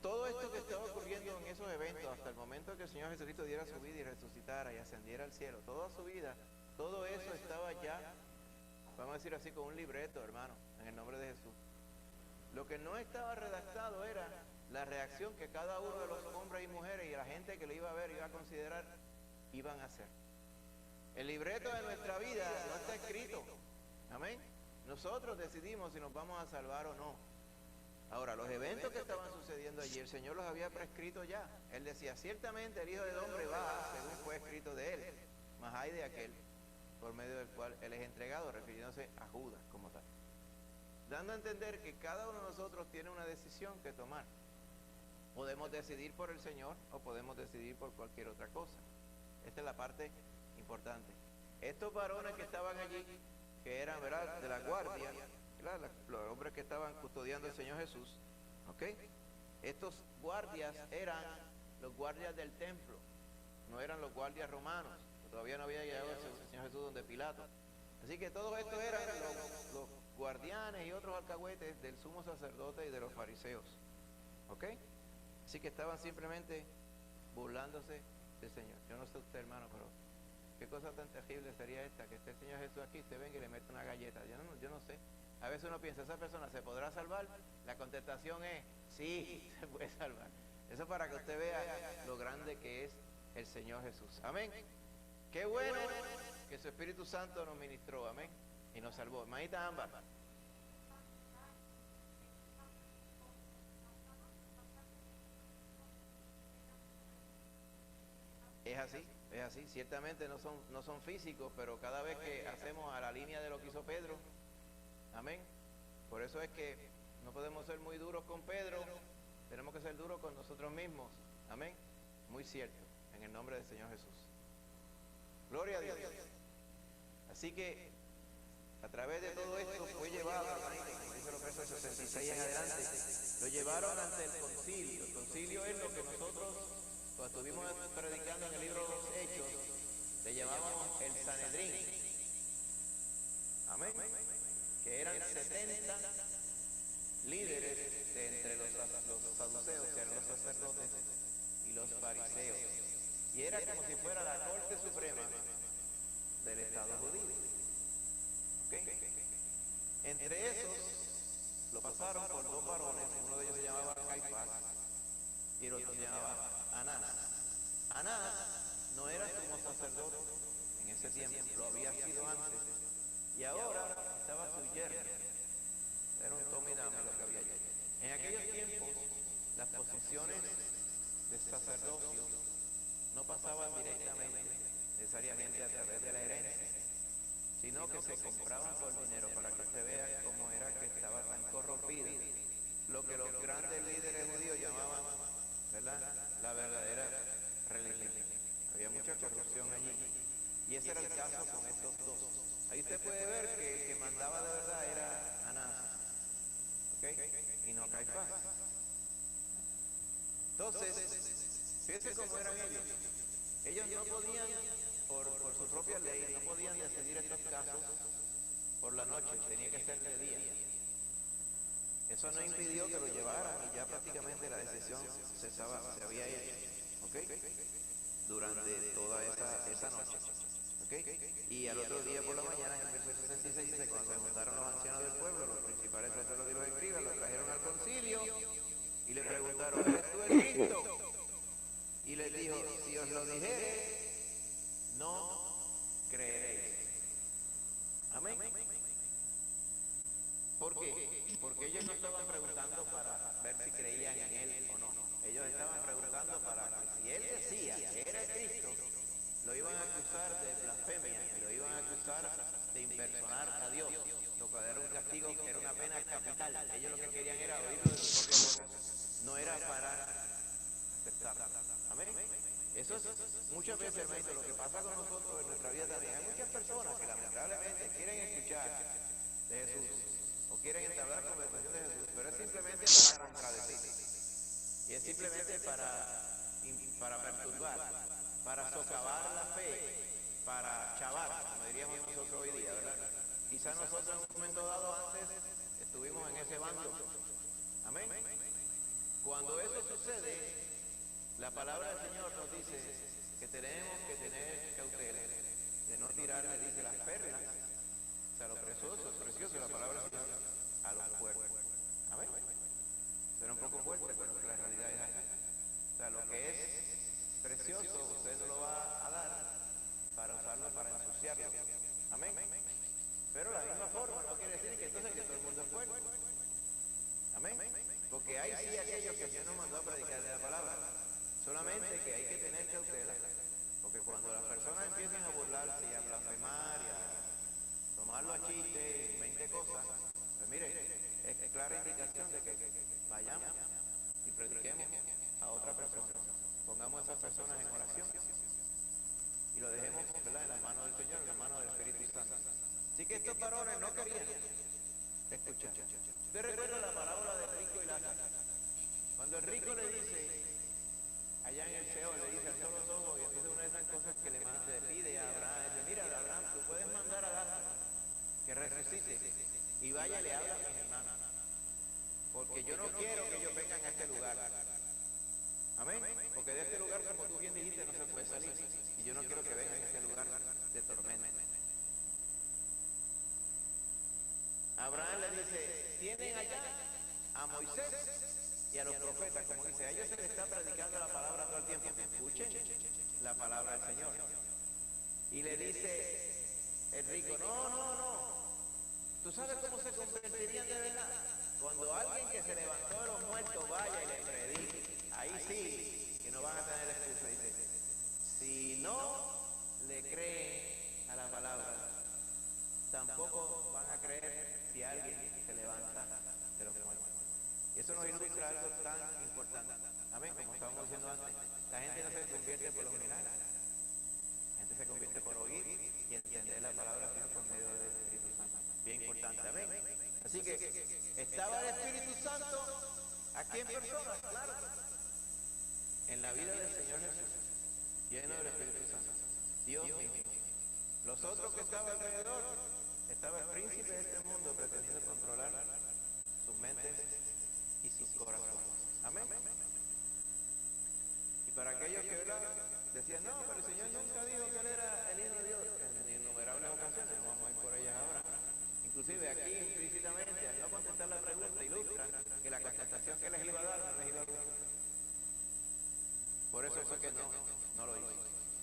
todo esto que estaba ocurriendo en esos eventos, hasta el momento que el Señor Jesucristo diera su vida y resucitara y ascendiera al cielo, toda su vida, todo eso estaba ya, vamos a decir así, con un libreto, hermano, en el nombre de Jesús. Lo que no estaba redactado era la reacción que cada uno de los hombres y mujeres y la gente que lo iba a ver, iba a considerar, iban a hacer. El libreto de nuestra vida no está escrito. Amén. Nosotros decidimos si nos vamos a salvar o no. Ahora, los eventos que estaban sucediendo allí, el Señor los había prescrito ya. Él decía, ciertamente el Hijo del Hombre va, según fue escrito de él, mas hay de aquel por medio del cual él es entregado, refiriéndose a Judas como tal. Dando a entender que cada uno de nosotros tiene una decisión que tomar. Podemos decidir por el Señor o podemos decidir por cualquier otra cosa. Esta es la parte importante. Estos varones que estaban allí, que eran, ¿verdad?, de la guardia, ¿verdad?, los hombres que estaban custodiando al Señor Jesús, ¿ok? Estos guardias eran los guardias del templo, no eran los guardias romanos, todavía no había llegado el Señor Jesús donde Pilato. Así que todos estos eran los guardianes y otros alcahuetes del sumo sacerdote y de los fariseos, ¿ok? Así que estaban simplemente burlándose del Señor. Yo no sé usted, hermano, pero qué cosa tan terrible sería esta, que esté el Señor Jesús aquí, usted venga y le mete una galleta. Yo no sé. A veces uno piensa, ¿esa persona se podrá salvar? La contestación es, sí, se puede salvar. Eso para que usted vea lo grande que es el Señor Jesús. Amén. Qué bueno que su Espíritu Santo nos ministró, amén, y nos salvó. Hermanita Ámbar. Es así, ciertamente no son físicos, pero cada vez que hacemos a la línea de lo que hizo Pedro, amén, por eso es que no podemos ser muy duros con Pedro, tenemos que ser duros con nosotros mismos, amén, muy cierto, en el nombre del Señor Jesús. Gloria a Dios. Así que a través de todo esto fue llevado, como dice los versos 66 en adelante, lo llevaron ante el concilio. El concilio es lo que nosotros, cuando estuvimos predicando en el libro de los Hechos, le llamábamos el Sanedrín. Amén. Que eran 70 líderes de entre los saduceos, que eran los sacerdotes, y los fariseos. y era como si fuera la Corte Suprema del Estado judío. ¿Okay? Entre esos lo pasaron por dos varones, uno de ellos se llamaba Caifás y el otro se llamaba Anás. Anás no era sumo sacerdote en ese tiempo, lo había sido antes, y ahora estaba su yerno. Era un toma y dame lo que había allí. En aquellos tiempos, las posiciones de sacerdocio no pasaban directamente, necesariamente a través de la herencia, sino que se compraban por dinero, para que usted vea cómo era que estaba tan corrompido, lo que los grandes líderes judíos llamaban, ¿verdad?, la verdadera religión. Había mucha corrupción allí, y ese era el caso con estos dos. Ahí usted puede ver que el que mandaba de verdad era Anás, ¿okay?, y no Caifás. Entonces, fíjense cómo eran ellos. Ellos no podían, por su propia ley, no podían decidir estos casos por la noche, tenía que ser de día. Eso no impidió que lo llevaran, y ya prácticamente la decisión se había hecho, ¿okay?, durante toda esa noche. ¿Okay? Y al otro día por la mañana, en el versículo 66, dice: cuando se juntaron los ancianos del pueblo, los principales sacerdotes y los escribas, lo trajeron al concilio y le preguntaron: ¿eres tú el Cristo? Y les dijo: si os lo dijere, no creeréis. Amén. ¿Por qué? Porque ellos no estaban preguntando para ver si creían en él o no. Ellos estaban preguntando para que, si él decía que era el Cristo, lo iban a acusar de blasfemia, y lo iban a acusar de impersonar a Dios, lo cual era un castigo, que era una pena capital. Ellos lo que querían era oírlo de su propia boca, no era para aceptarlo. Amén. Eso es muchas veces, hermanito, lo que pasa con nosotros en nuestra vida también. Hay muchas personas que lamentablemente quieren escuchar de Jesús o quieren entablar conversación de Jesús, pero es simplemente para contradecir, y es simplemente para perturbar, para socavar la fe, para chavar, como diríamos nosotros hoy día, ¿verdad? Quizás nosotros en un momento dado antes estuvimos en ese bando. Amén. Cuando eso sucede, la palabra del Señor nos dice que tenemos que tener cautela de no tirarle, dice, las perlas, o sea, lo precioso de la palabra del Señor, a los puercos. Amén. Suena un poco fuerte, pero la realidad es así. O sea, lo que es precioso, usted no lo va a dar para usarlo para ensuciarlo. Amén. Pero la misma forma no quiere decir que entonces que todo el mundo es puerco. Amén. Porque hay sí aquellos que Dios nos mandó a predicar de la palabra. Solamente que hay que tener cautela, porque cuando las personas empiezan a burlarse y a blasfemar y a tomarlo a chiste y 20 cosas, pues mire, es clara indicación de que vayamos y prediquemos a otra persona. Pongamos a esas personas en oración y lo dejemos, ¿verdad?, en las manos del Señor, en las manos del Espíritu Santo. Así que estos varones no querían escuchar. Usted recuerda la parábola de rico y Lázaro. Cuando el rico le dice, allá en el Seol, le dice: alzó los ojos, y entonces una de esas cosas que le pide a Abraham, dice: mira, Abraham, tú puedes mandar a Lázaro que resucite y vaya y le habla a mis hermanos, porque yo no quiero que ellos vengan a este lugar. Amén. Porque de este lugar, como tú bien dijiste, no se puede salir, y yo no quiero que vengan a este lugar de tormenta. Abraham le dice: tienen allá a Moisés y a los profetas, como dice, a ellos se les está predicando la palabra todo el tiempo. Escuchen la palabra del Señor. Y le dice el rico: no. ¿Tú sabes cómo se convertirían de verdad? Cuando alguien que se levantó de los muertos vaya y le predique. Ahí sí que no van a tener excusa. Dice: si no le creen a la palabra, tampoco van a creer si alguien se levanta de los muertos. Y eso nos ilustra algo tan importante. Amén. Como estábamos diciendo antes, la gente no se convierte por los milagros. La gente se convierte por oír y entender la palabra de Dios por medio del Espíritu Santo. Bien importante. Amén. Así que estaba el Espíritu Santo aquí en persona, claro, en la vida del Señor Jesús, lleno del Espíritu Santo, Dios mismo. Los otros que estaban alrededor, estaba el príncipe de este mundo pretendiendo controlar sus mentes y sus corazones. Amén. Y para aquellos que decían, no, pero el Señor nunca dijo que Él era el Hijo de Dios, en innumerables ocasiones, no vamos a ir por ellas ahora. Inclusive aquí implícitamente, al no contestar la pregunta, ilustra que la contestación que les iba a dar no les iba a dar. Por eso fue que no lo hizo.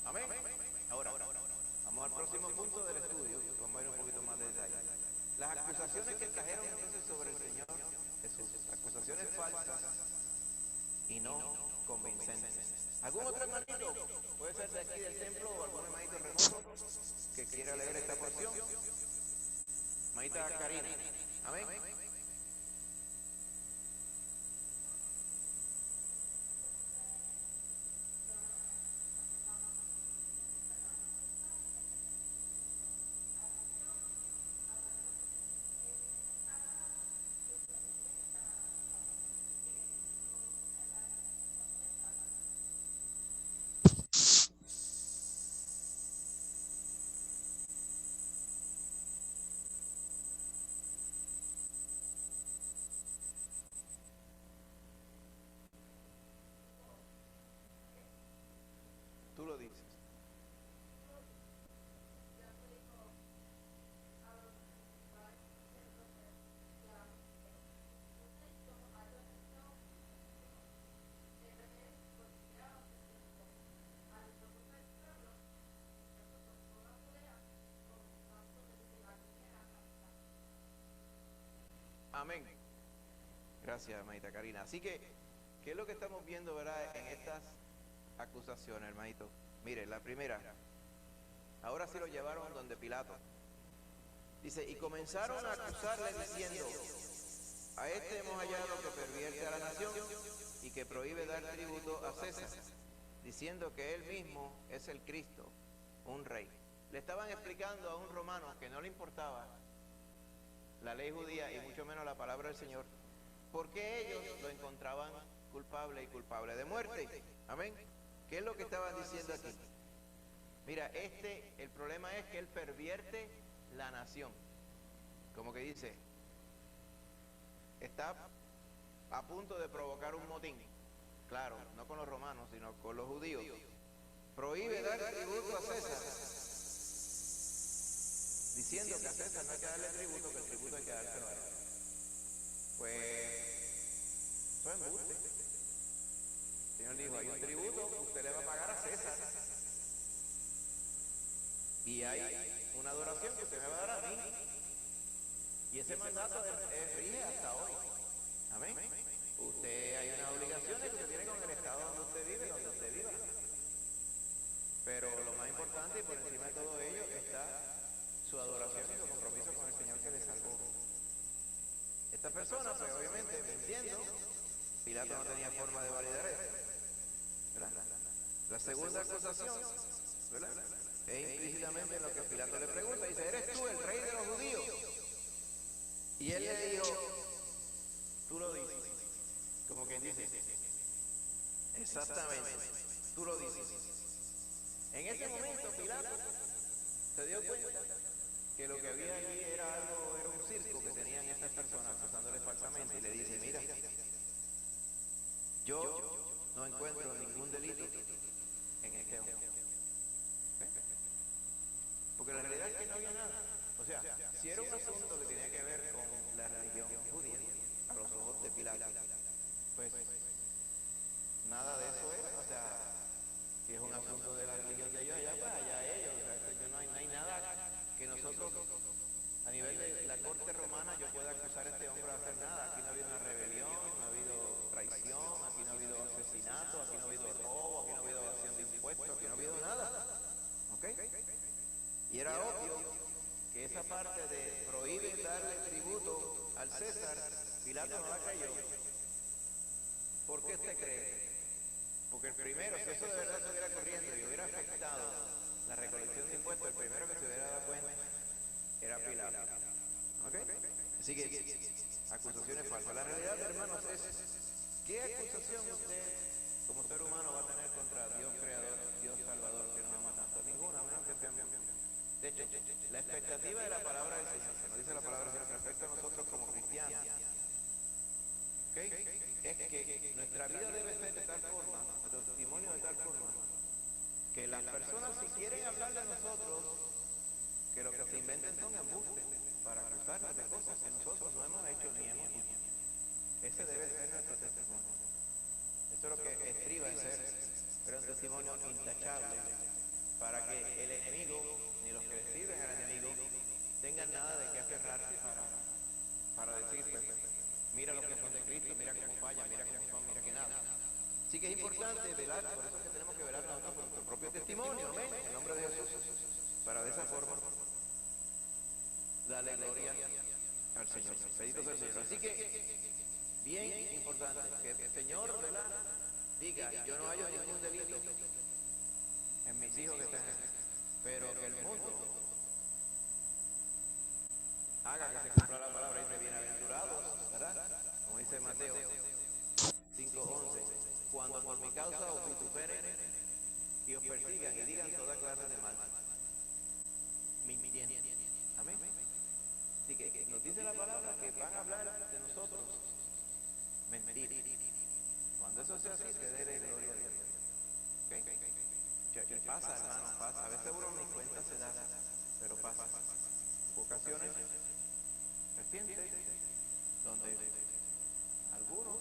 Amén. Ahora, vamos al próximo punto del estudio, vamos a ir un poquito más de detalle. Las acusaciones que trajeron entonces sobre el Señor Jesús, acusaciones falsas y no convincentes. ¿Algún otro hermanito? Puede ser de aquí del templo o algún hermanito remoto que quiera leer esta porción. Hermanita Karina. Amén. Tú lo dices. Amén. Gracias, hermanita Karina. Así que, ¿qué es lo que estamos viendo, verdad, en estas acusaciones, hermanito? Mire, la primera, ahora sí lo llevaron donde Pilato. Dice, y comenzaron a acusarle diciendo, a este hemos hallado que pervierte a la nación y que prohíbe dar tributo a César, diciendo que él mismo es el Cristo, un rey. Le estaban explicando a un romano que no le importaba la ley judía y mucho menos la palabra del Señor, porque ellos lo encontraban culpable y culpable de muerte. Amén. ¿Qué es lo que estaban diciendo aquí? Mira, el problema es que él pervierte la nación. Como que dice, está a punto de provocar un motín. Claro, no con los romanos, sino con los judíos. Prohíbe dar tributo a César, diciendo que a César no hay que darle tributo, que el tributo hay que dárselo a él. Pues, eso es embuste. El Señor dijo, hay un tributo, usted le va a pagar a César. Y hay una adoración que usted me va a dar a mí. Y ese mandato rige hasta hoy. Amén. Usted hay unas obligaciones que usted tiene con el Estado donde usted vive, donde usted viva. Pero lo más importante y por encima de todo ello está su adoración y su compromiso con el Señor que le sacó. Esta persona, pues obviamente mintiendo, Pilato no tenía forma de validar esto. ¿Verdad? La segunda acusación, ¿verdad?, es implícitamente lo que Pilato le pregunta. Dice, ¿eres tú el rey de los judíos? Y él le dijo, tú lo dices. Como quien dice, exactamente, tú lo dices. En ese momento Pilato se dio cuenta que lo que había allí era un circo que tenían estas personas acusándole falsamente, y le dice, mira, yo no encuentro ningún delito en este hombre. Porque la realidad es que no había nada. O sea, si era un asunto que tenía que ver con la religión judía, a los ojos de Pilato, pues nada de eso era. O sea, si es un asunto de la religión de ellos, allá pues allá ellos. O sea, no hay nada que nosotros, a nivel de la corte romana, yo pueda acusar a este hombre de hacer nada. Aquí no ha habido una rebelión, no ha habido traición, aquí no ha habido asesinato, aquí no ha habido robo, aquí no ha habido evasión de impuestos, aquí no ha habido nada. ¿Ok? Y era obvio que esa parte de prohíbe darle tributo al César, Pilato no la creyó. ¿Por qué usted cree? Porque el primero, si eso de verdad estuviera corriendo y hubiera afectado la recolección de impuestos, el primero que se hubiera dado cuenta era Pilato. ¿Ok? Así que, acusaciones falsas. La realidad, hermanos, es ¿qué acusación usted como ser humano va a tener contra Dios Creador, Dios Salvador, que nos ama tanto? Ninguna, menos que sea Dios. De hecho, la expectativa de la palabra del Señor, que nos dice la palabra del Señor respecto a nosotros como cristianos, ¿okay?, es que nuestra vida debe ser de tal forma, nuestro testimonio de tal forma, que las personas, si quieren hablar de nosotros, que lo que se inventen son embustes para acusarnos de cosas que nosotros no hemos hecho ni hemos dicho. Ese debe ser nuestro testimonio. Eso es lo que estriba en ser, pero un testimonio intachable, para que el enemigo, ni los que le sirven al enemigo, tengan nada de qué aferrarse para decir, pues, mira los que son de Cristo, mira cómo fallan, mira cómo son, mira que nada. Así que es importante velar, por eso es que tenemos que velar nosotros por nuestro propio testimonio, amén, en nombre de Jesús, para de esa forma darle gloria al Señor. Bendito sea el Señor. Así que, bien importante, que el Señor, ¿verdad?, diga, yo no hallo ningún delito en mis hijos que están aquí, pero que el mundo haga que se cumpla la palabra y dice, bienaventurados, ¿verdad?, como dice Mateo 5:11, cuando por mi causa os vituperen y os persigan y digan toda clase de mal, mintiendo. Amén. Así que nos dice la palabra que van a hablar de nosotros mentir. Cuando eso sea así, se dé gloria a Dios. ¿Okay? Y pasa, hermano, pasa. A veces uno ni cuenta se da, pero pasa. Ocasiones recientes donde algunos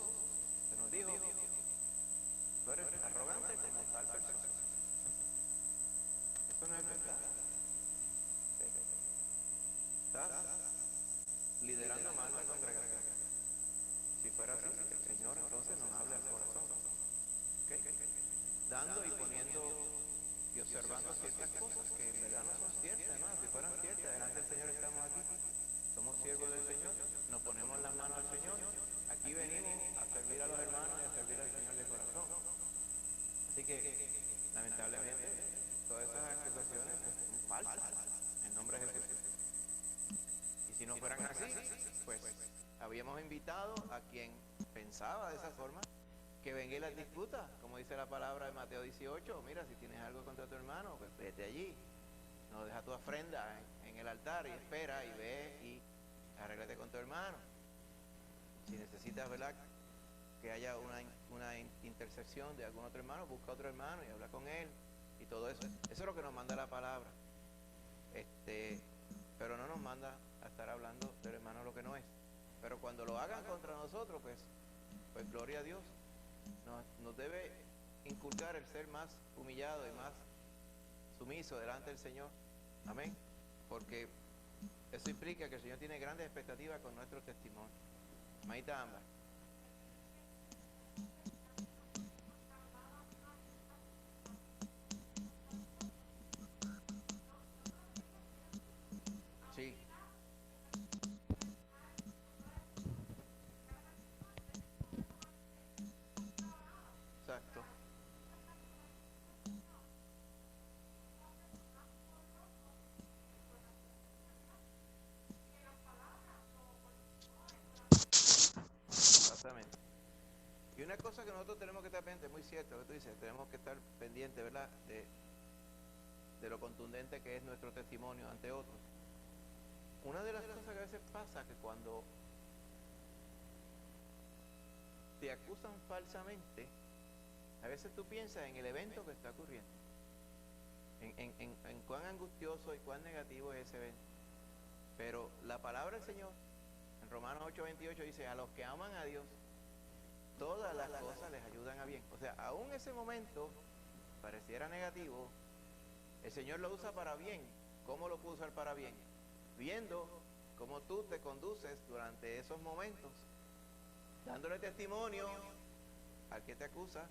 se nos dijo, tú eres arrogante como tal persona. Eso no es verdad. Estás liderando mal la congregación. Si fuera así, el Señor entonces nos habla al corazón. ¿Okay? Dando y poniendo y observando ciertas cosas que en verdad no son ciertas, hermano. Si fueran ciertas, delante del Señor estamos aquí. Somos siervos del Señor, nos ponemos las manos al Señor. Aquí venimos a servir a los hermanos y a servir al Señor de corazón. Así que, lamentablemente, todas esas acusaciones son falsas, en nombre de Jesús. Y si no fueran así, pues habíamos invitado a quien pensaba de esa forma que venga y las discuta, como dice la palabra de Mateo 18. Mira, si tienes algo contra tu hermano, pues vete allí, no deja tu ofrenda en el altar y espera y ve y arréglate con tu hermano. Si necesitas, ¿verdad?, que haya una intercesión de algún otro hermano, busca otro hermano y habla con él y todo eso. Eso es lo que nos manda la palabra. Pero no nos manda a estar hablando del hermano lo que no es. Pero cuando lo hagan contra nosotros, pues gloria a Dios. Nos debe inculcar el ser más humillado y más sumiso delante del Señor. Amén. Porque eso implica que el Señor tiene grandes expectativas con nuestro testimonio. Maíta Ámbar. Sí. Exacto. Exactamente. Y una cosa que nosotros tenemos que estar pendientes, muy cierto lo que tú dices, tenemos que estar pendientes, ¿verdad?, de lo contundente que es nuestro testimonio ante otros. Una de las cosas que a veces pasa que cuando te acusan falsamente, a veces tú piensas en el evento que está ocurriendo, en cuán angustioso y cuán negativo es ese evento. Pero la palabra del Señor, en Romanos 8:28 dice, a los que aman a Dios, todas las cosas les ayudan a bien. O sea, aún ese momento pareciera negativo, el Señor lo usa para bien. ¿Cómo lo puede usar para bien? Viendo cómo tú te conduces durante esos momentos, dándole testimonio al que te acusa,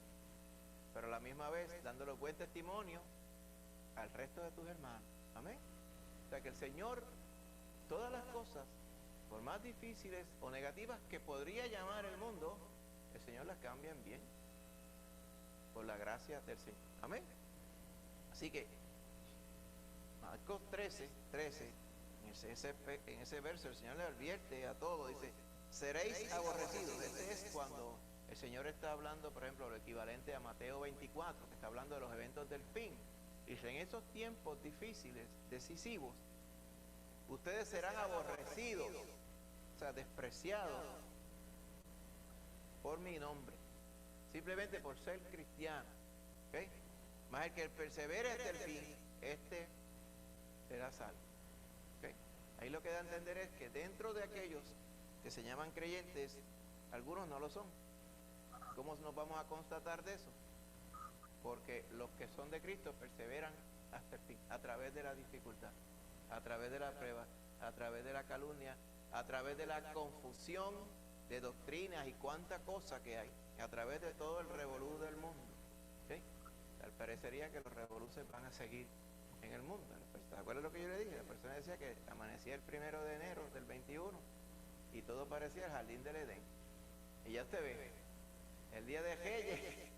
pero a la misma vez dándole buen testimonio al resto de tus hermanos. Amén. O sea que el Señor, todas las cosas, por más difíciles o negativas que podría llamar el mundo, el Señor las cambia en bien, por la gracia del Señor. Amén. Así que Marcos 13, en ese verso el Señor le advierte a todos, dice, seréis aborrecidos. Este es cuando el Señor está hablando, por ejemplo, lo equivalente a Mateo 24, que está hablando de los eventos del fin. Dice, en esos tiempos difíciles, decisivos, ustedes serán aborrecidos, o sea, despreciados por mi nombre, simplemente por ser cristiano. ¿Okay? Mas el que persevere hasta el fin, este será salvo. ¿Okay? Ahí lo que da a entender es que dentro de aquellos que se llaman creyentes, algunos no lo son. ¿Cómo nos vamos a constatar de eso? Porque los que son de Cristo perseveran hasta el fin, a través de la dificultad, a través de la prueba, a través de la calumnia, a través de la confusión de doctrinas y cuánta cosa que hay, a través de todo el revolú del mundo. ¿Okay? Tal parecería que los revoluces van a seguir en el mundo. ¿Se acuerdan lo que yo le dije? La persona decía que amanecía el 1 de enero del 21 y todo parecía el jardín del Edén. Y ya usted ve, el día de Reyes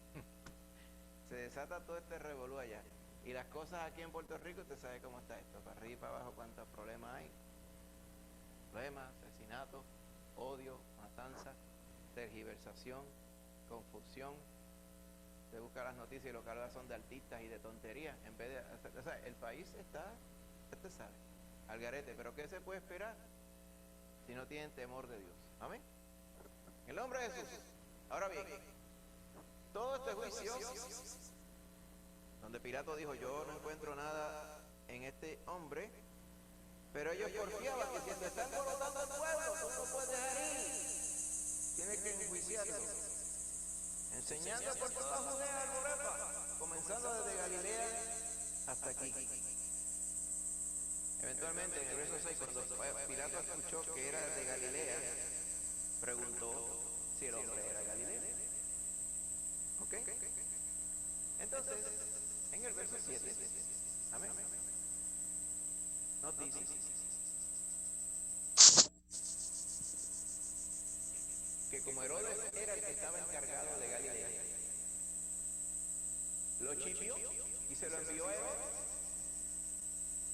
se desata todo este revolú allá. Y las cosas aquí en Puerto Rico, usted sabe cómo está esto, para arriba y para abajo cuántos problemas hay. Problemas, asesinatos, odio, matanza, tergiversación, confusión. Usted busca las noticias y lo que habla son de artistas y de tonterías. En vez de, o sea, el país está, usted sabe, al garete. Pero ¿qué se puede esperar si no tienen temor de Dios? Amén. En el nombre de Jesús. Ahora bien, todo este juicio, donde Pilato dijo, yo no encuentro nada en este hombre, pero ellos porfiaban que si te están alborotando al pueblo, tú no puedes dejar ir. Tienes que enjuiciarlo. Enseñando por toda Judea al Morepa, comenzando desde Galilea hasta aquí. Eventualmente, en el verso 6, cuando Pilato escuchó que era de Galilea, preguntó si el hombre era Galileo. ¿Ok? Entonces, en el verso 7, amén, nos dice que como Herodes era el que estaba encargado de Galilea, lo chipió y se lo envió a Herodes,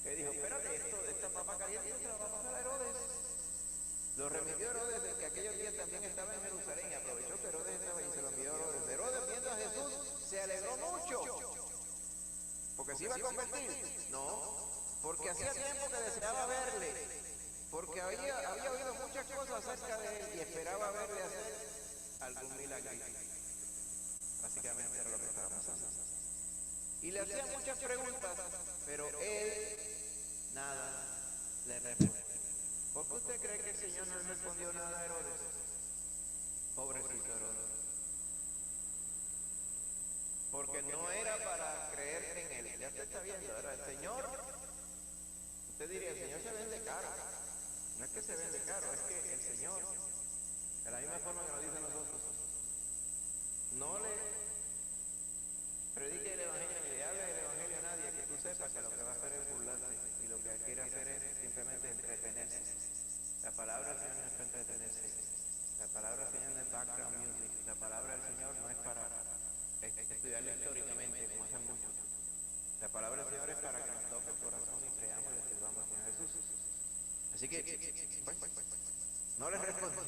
que dijo, espérate, esta papa caliente se la va a pasar a Herodes. Lo remitió Herodes, el que aquellos días también estaba en Jerusalén, y aprovechó que Herodes estaba y se lo envió a Herodes. Herodes, viendo a Jesús, se alegró mucho, porque se iba a convertir. No, porque hacía tiempo que deseaba verle, porque había oído muchas cosas acerca de él y esperaba verle hacer algún milagro. Básicamente era lo que estaba pasando. Y le hacían muchas preguntas, pero él nada le respondió. ¿Por qué usted cree que el Señor no le respondió nada a Herodes? Pobrecito Herodes. Porque no era para creer en él. Ya usted está viendo, ¿verdad? El Señor, usted diría, el Señor se vende caro. No es que se vende caro, es que el Señor, de la misma forma que nos dice a nosotros, no le predique el Evangelio ni le hable del Evangelio a nadie, que tú sepas que lo que va a hacer es burlarse y lo que quiere hacer es simplemente entretenerse. La palabra del Señor no es para entretenerse, la palabra del Señor no es background music, la palabra del Señor no es para estudiarla históricamente como hacen muchos. La palabra del Señor es para que nos toque el corazón y creamos y recibamos al Señor Jesús. Así que, no les respondió.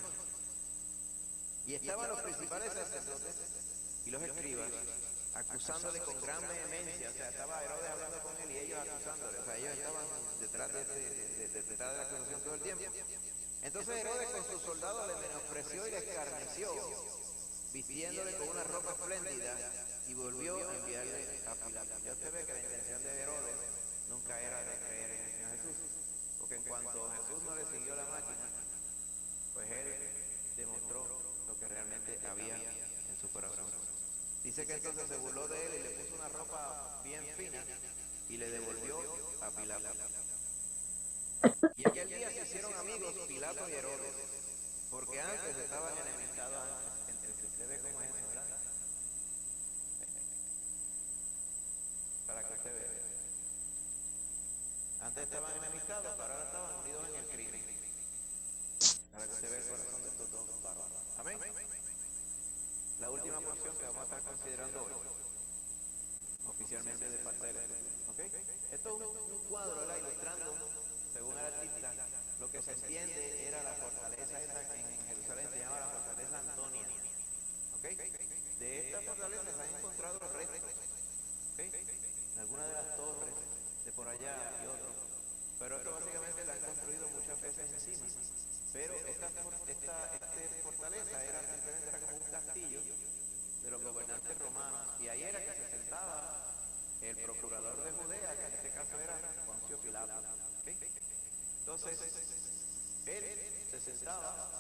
Y estaban los principales sacerdotes y los escribas acusándole con gran vehemencia. O sea, estaba Herodes hablando con él y ellos acusándole. O sea, ellos estaban detrás detrás de la acusación todo el tiempo. Entonces Herodes con sus soldados le menospreció y le escarneció, vistiéndole con una ropa espléndida, y volvió a enviarle a Pilato. Ya usted ve que la intención de Herodes nunca era de creer en el Señor Jesús, porque en cuanto Jesús no le siguió la máquina, pues él demostró lo que realmente había en su corazón. Dice que entonces se burló de él y le puso una ropa bien fina y le devolvió a Pilato. Y aquel día se hicieron amigos Pilato y Herodes, porque antes estaban enemistados entre sí. ¿Usted ve cómo es eso, verdad? Para que usted vea. Antes estaban enemistados, pero ahora estaban unidos en el crimen. Para que usted vea el corazón de estos dos bárbaros. Amén. La última porción que vamos a estar considerando hoy, oficialmente de parte del estudio. ¿Okay? Esto es un cuadro, ¿verdad? Ilustrando, según el artista, lo que se entiende era la fortaleza esa en Jerusalén, se llama la fortaleza Antonia. ¿Okay? De esta fortaleza se han encontrado los restos. ¿Okay? En algunas de las torres de por allá y otros. Pero esto básicamente la han construido muchas veces encima. Pero esta fortaleza simplemente era como un castillo de los gobernantes romanos, y ahí era que se sentaba el procurador de Judea, que en este caso era Poncio Pilato. ¿Sí? Entonces, él se sentaba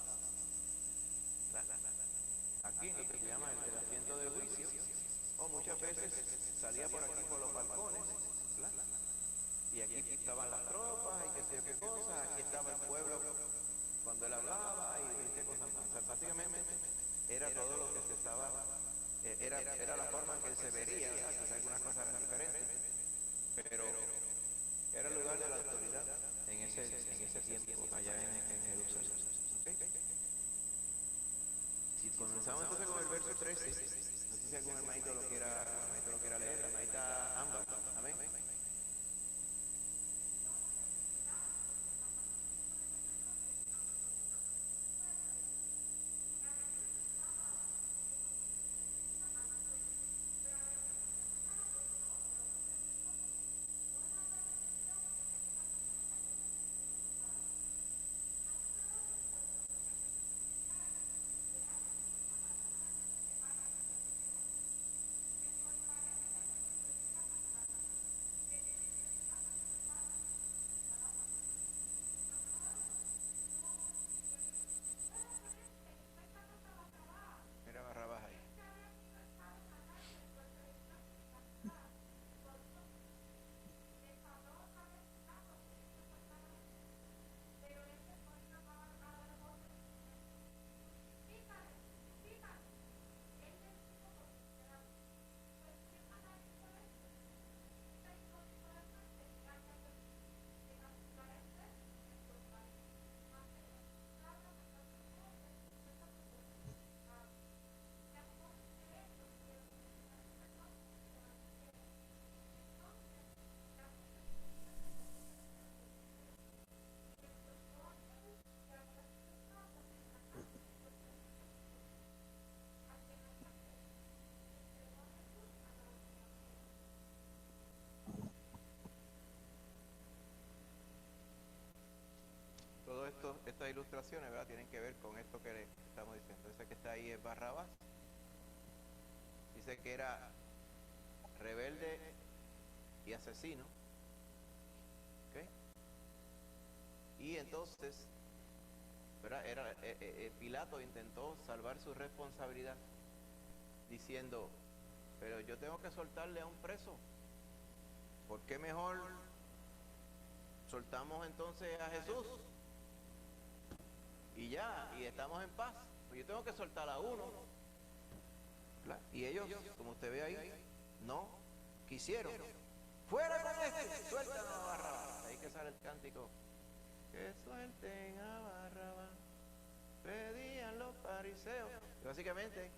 aquí en lo que se llama el asiento de juicio, o muchas veces salía por aquí por los balcones, ¿verdad? Y aquí estaban las tropas y qué sé yo qué cosas, aquí estaba el pueblo cuando él hablaba y 20 cosas más. O sea, básicamente era todo lo que se estaba, era la forma en que él se vería, quizás algunas cosas eran diferentes, pero era el lugar de la autoridad en ese tiempo, allá en Jerusalén. ¿Okay? Si comenzamos entonces con el verso 13, no sé si algún hermanito lo quiera leer, la hermanita Ámbar, amén. Mira Barrabás ahí. Todo esto, estas ilustraciones, ¿verdad?, tienen que ver con esto que le estamos diciendo. Ese que está ahí es Barrabás. Dice que era rebelde y asesino. ¿Okay? Y entonces, ¿verdad?, Pilato intentó salvar su responsabilidad diciendo, pero yo tengo que soltarle a un preso. ¿Por qué mejor soltamos entonces a Jesús? Y ya, y estamos en paz. Pues yo tengo que soltar a uno. ¿Verdad? Y ellos, como usted ve ahí, no quisieron. ¡Fuera con este! ¡Suéltanos a Barrabás! Ahí que sale el cántico. Que suelten a Barrabás, pedían los fariseos. Y básicamente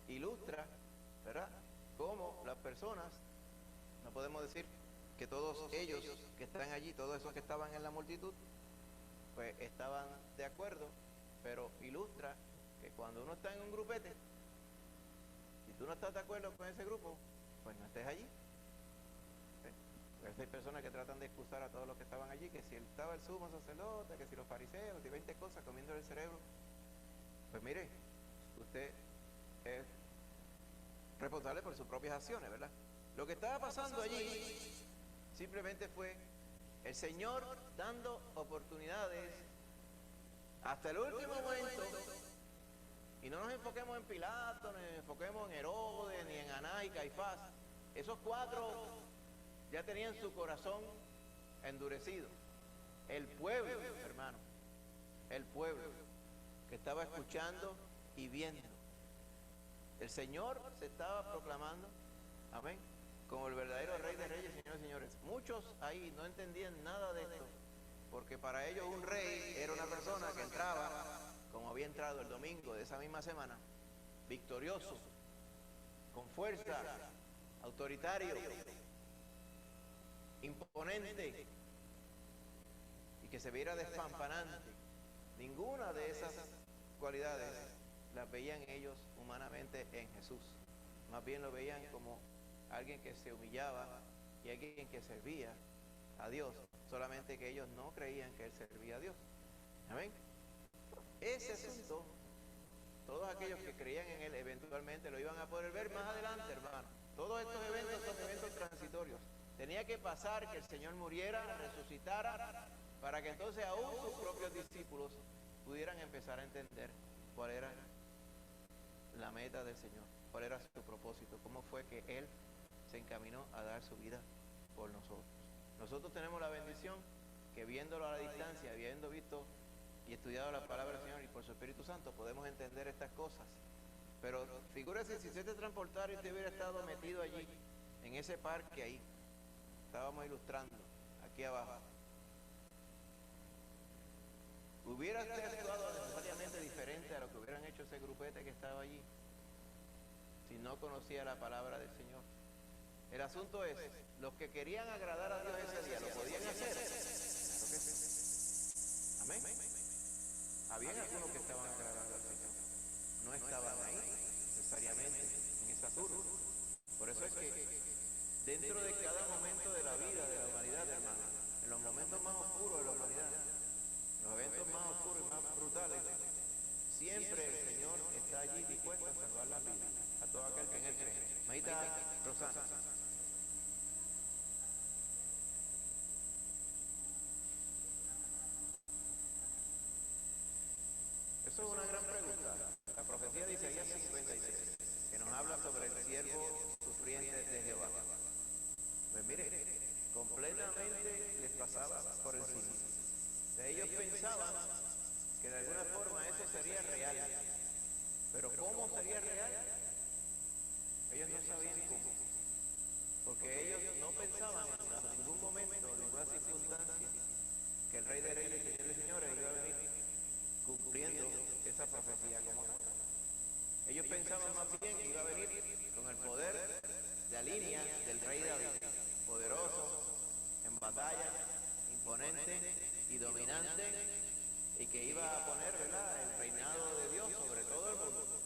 ilustra, ¿verdad?, cómo las personas, no podemos decir que todos ellos que están allí, todos esos que estaban en la multitud, pues estaban de acuerdo, pero ilustra que cuando uno está en un grupete, si tú no estás de acuerdo con ese grupo, pues no estés allí. Pues hay personas que tratan de excusar a todos los que estaban allí, que si estaba el sumo sacerdote, que si los fariseos, y 20 cosas comiendo el cerebro. Pues mire, usted es responsable por sus propias acciones, ¿verdad? Lo que estaba pasando allí simplemente fue el Señor dando oportunidades hasta el último momento. Y no nos enfoquemos en Pilato, ni nos enfoquemos en Herodes, ni en Anás y Caifás. Esos cuatro ya tenían su corazón endurecido. El pueblo, hermano, el pueblo que estaba escuchando y viendo. El Señor se estaba proclamando, amén, como el verdadero Rey de Reyes, señores y señores. Muchos ahí no entendían nada de esto, porque para ellos un rey era una persona que entraba, como había entrado el domingo de esa misma semana, victorioso, con fuerza, autoritario, imponente, y que se viera despampanante. Ninguna de esas cualidades las veían ellos humanamente en Jesús. Más bien lo veían como alguien que se humillaba y alguien que servía a Dios, solamente que ellos no creían que él servía a Dios. Amén. Ese asunto, todos aquellos que creían en él eventualmente lo iban a poder ver más adelante, hermano. Todos estos eventos son eventos transitorios. tenía que pasar que el Señor muriera, resucitara, para que entonces aún sus propios discípulos pudieran empezar a entender cuál era la meta del Señor, cuál era su propósito, cómo fue que Él se encaminó a dar su vida por nosotros. Nosotros tenemos la bendición que viéndolo a la distancia, habiendo visto y estudiado la palabra del Señor y por su Espíritu Santo, podemos entender estas cosas. Pero figúrese si usted te transportara y usted hubiera estado metido allí, en ese parque ahí, estábamos ilustrando, aquí abajo. ¿Hubiera usted actuado necesariamente diferente a lo que hubieran hecho ese grupete que estaba allí? Si no conocía la palabra del Señor. El asunto es, los que querían agradar a Dios ese día, ¿lo podían hacer? Claro que sí. Amén. Habían algunos que estaban agradando al Señor. No estaban ahí necesariamente en esa turba. Por eso es que dentro de cada momento de la vida de la humanidad, hermano, en los momentos más oscuros de la humanidad, en los eventos más oscuros y más brutales, siempre el Señor está allí dispuesto a salvar la vida a todo aquel que en Él cree. Majita Rosana. Eso es una gran pregunta. La profecía de Isaías 53, que nos habla sobre el siervo sufriente de Jehová. Pues mire, completamente les pasaba por encima. Ellos pensaban que de alguna forma eso sería real. Pero ¿cómo sería real? Ellos no sabían cómo. Porque ellos no pensaban en ningún momento, en ninguna circunstancia, que el Rey de Reyes y Señor de Señores iba a venir cumpliendo esa profecía como tal. Ellos pensaban más bien que iba a venir con el poder de la línea del Rey David, poderoso, en batalla, imponente y dominante, y que iba a poner, ¿verdad?, el reinado de Dios sobre todo el mundo,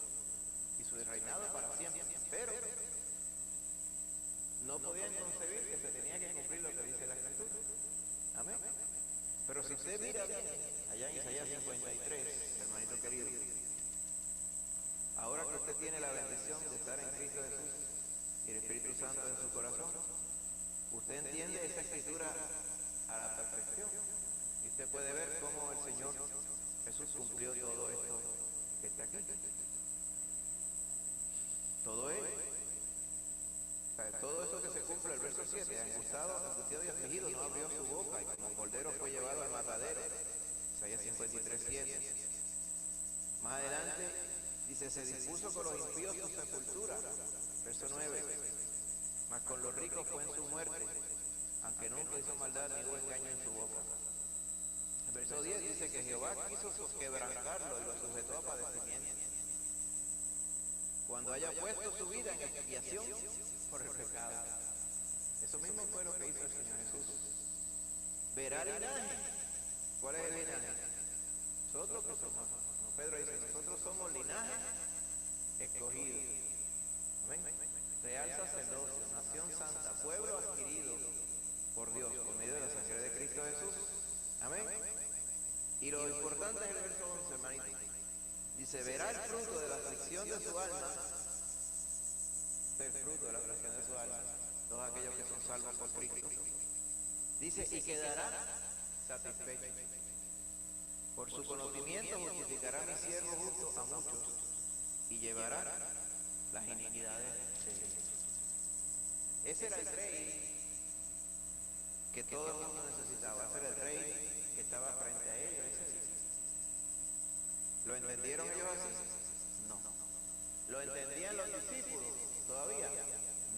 y su reinado para siempre. Pero no podían concebir que se tenía que cumplir lo que dice la Escritura. Amén. Pero si usted mira bien, allá en Isaías 53, hermanito querido, ahora que usted tiene la bendición de estar en Cristo Jesús y el Espíritu Santo en su corazón, usted entiende esa Escritura a la perfección. Y usted puede ver cómo el Señor Jesús cumplió todo esto que está aquí. Todo ello. Todo eso que se cumple, el verso 7, angustiado y afligido, no abrió su boca, y como cordero fue llevado al matadero. Isaías 53, 7. Más adelante dice, se dispuso con los impíos su sepultura. Verso 9. Mas con los ricos fue en su muerte, aunque nunca hizo maldad ni hubo engaño en su boca. El verso 10 dice que Jehová quiso quebrantarlo y lo sujetó a padecimiento. Cuando haya puesto su vida en expiación por el pecado. Eso mismo fue lo que hizo el Señor Jesús. Verá linaje. ¿Cuál es el linaje? Nosotros que somos, como Pedro dice, nosotros somos linaje escogido. Amén. Real sacerdocio, nación santa, pueblo adquirido por Dios por medio de la sangre de Cristo Jesús. Amén. Y lo importante es el verso 11, hermanito. Dice, verá el fruto de la aflicción de su alma. El fruto de la aflicción de su alma. Todos aquellos que son salvos por Cristo. Dice, y quedará satisfecho. Por su conocimiento justificará mi siervo justo a muchos y llevará las iniquidades de ellos. Ese era el rey que todo el mundo necesitaba. Ese era el rey que estaba frente a ellos. ¿Lo entendieron ellos así? No. ¿Lo entendían los discípulos todavía?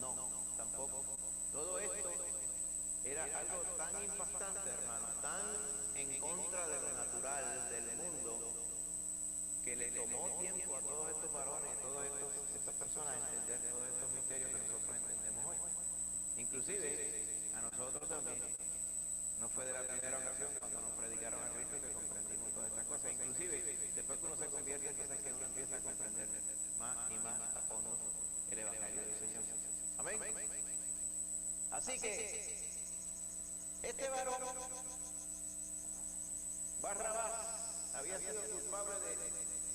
No, tampoco. Todo esto era algo tan impactante, hermano, tan en contra de lo natural del mundo, que le tomó tiempo a todos estos varones, a todas estas personas a entender todos estos misterios que nosotros entendemos hoy. Inclusive a nosotros también. No fue de la primera ocasión cuando nos predicaron a Cristo que comprendimos todas estas cosas. Inclusive, después que uno se convierte, entonces que uno empieza a comprender más y más a fondo el Evangelio del Señor. Amén. Así que, este varón, Barrabás, había sido culpable de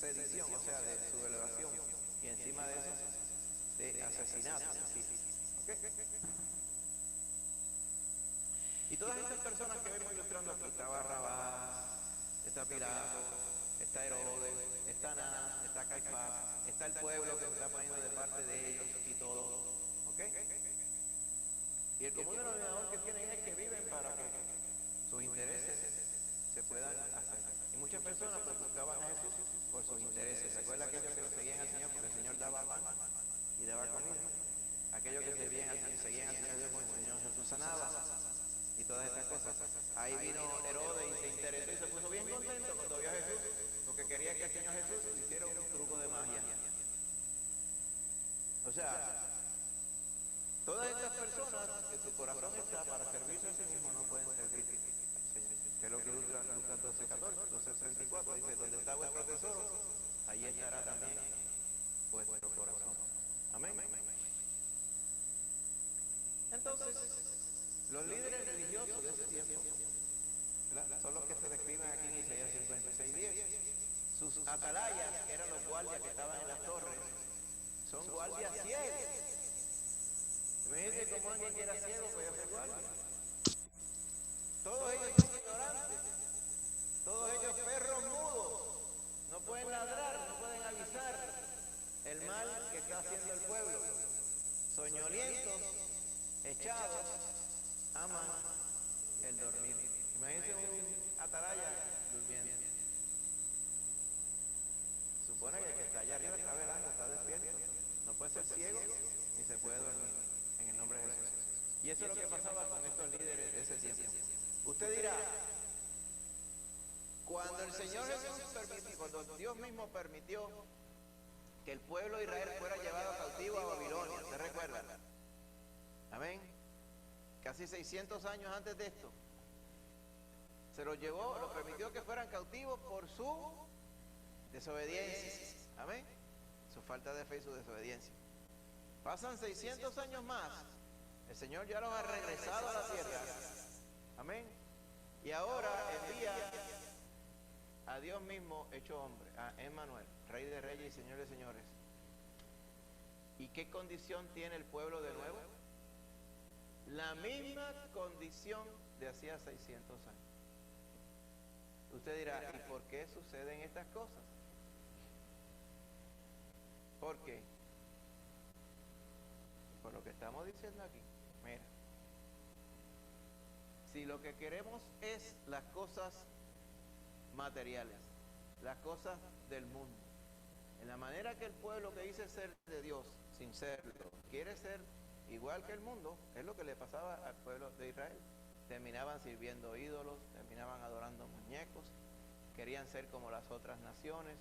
sedición, o sea, de sublevación, y encima de eso, de asesinato. ¿Okay? todas estas personas que vemos ilustrando aquí, está Barrabás, está Pilato, está Herodes, está Anás, está Caifás, está el pueblo que se está poniendo de parte de ellos y todo, ¿ok? Y el común denominador que tienen es que viven para que sus intereses se puedan hacer. Y muchas personas pues buscaban a Jesús por sus intereses. ¿Se acuerdan aquellos que lo seguían al Señor porque el Señor daba pan y daba comida? Aquellos que seguían al Señor Dios porque el Señor Jesús sanaba y todas estas cosas. Ahí vino Herodes y se interesó y se puso bien contento cuando vio a Jesús porque quería que el Señor Jesús hiciera un truco de magia. O sea, todas estas personas que su corazón está para servirse a sí mismo no pueden servir al Señor. Que es lo que ilustra Lucas 12:34, dice, donde está vuestro tesoro, ahí estará también vuestro corazón. Amén. Entonces, los líderes religiosos de ese tiempo, ¿verdad?, son los que se describen aquí en Isaías 56:10. Sus atalayas, que eran los guardias que estaban en las torres, son guardias ciegos. Imagínense cómo alguien que era ciego podía ser guardia. Todos ellos son ignorantes, todos ellos perros mudos, no pueden ladrar, no pueden avisar el mal que está haciendo el pueblo. Soñolientos, echados, aman el dormir. Imagínense un atalaya durmiendo. Supone que el que está allá arriba está velando, está despierto. No puede ser ciego ni se puede dormir, en el nombre de Jesús. Y eso es lo que pasaba con estos líderes de ese tiempo. Usted dirá, cuando el Señor Jesús permitió, cuando Dios mismo permitió que el pueblo de Israel fuera llevado cautivo a Babilonia, ¿se recuerda? Amén. Casi 600 años antes de esto. Se los llevó, los permitió que fueran cautivos por su desobediencia. Amén. Su falta de fe y su desobediencia. Pasan 600 años más. El Señor ya los ha regresado a la tierra. Amén. Y ahora envía a Dios mismo hecho hombre, a Emmanuel, Rey de Reyes y Señor de Señores. ¿Y qué condición tiene el pueblo de nuevo? La misma condición de hacía 600 años. Usted dirá, ¿y por qué suceden estas cosas? ¿Por qué? Por lo que estamos diciendo aquí. Mira, si lo que queremos es las cosas materiales, las cosas del mundo, en la manera que el pueblo que dice ser de Dios, sin serlo, quiere ser igual que el mundo, es lo que le pasaba al pueblo de Israel. Terminaban sirviendo ídolos, terminaban adorando muñecos, querían ser como las otras naciones.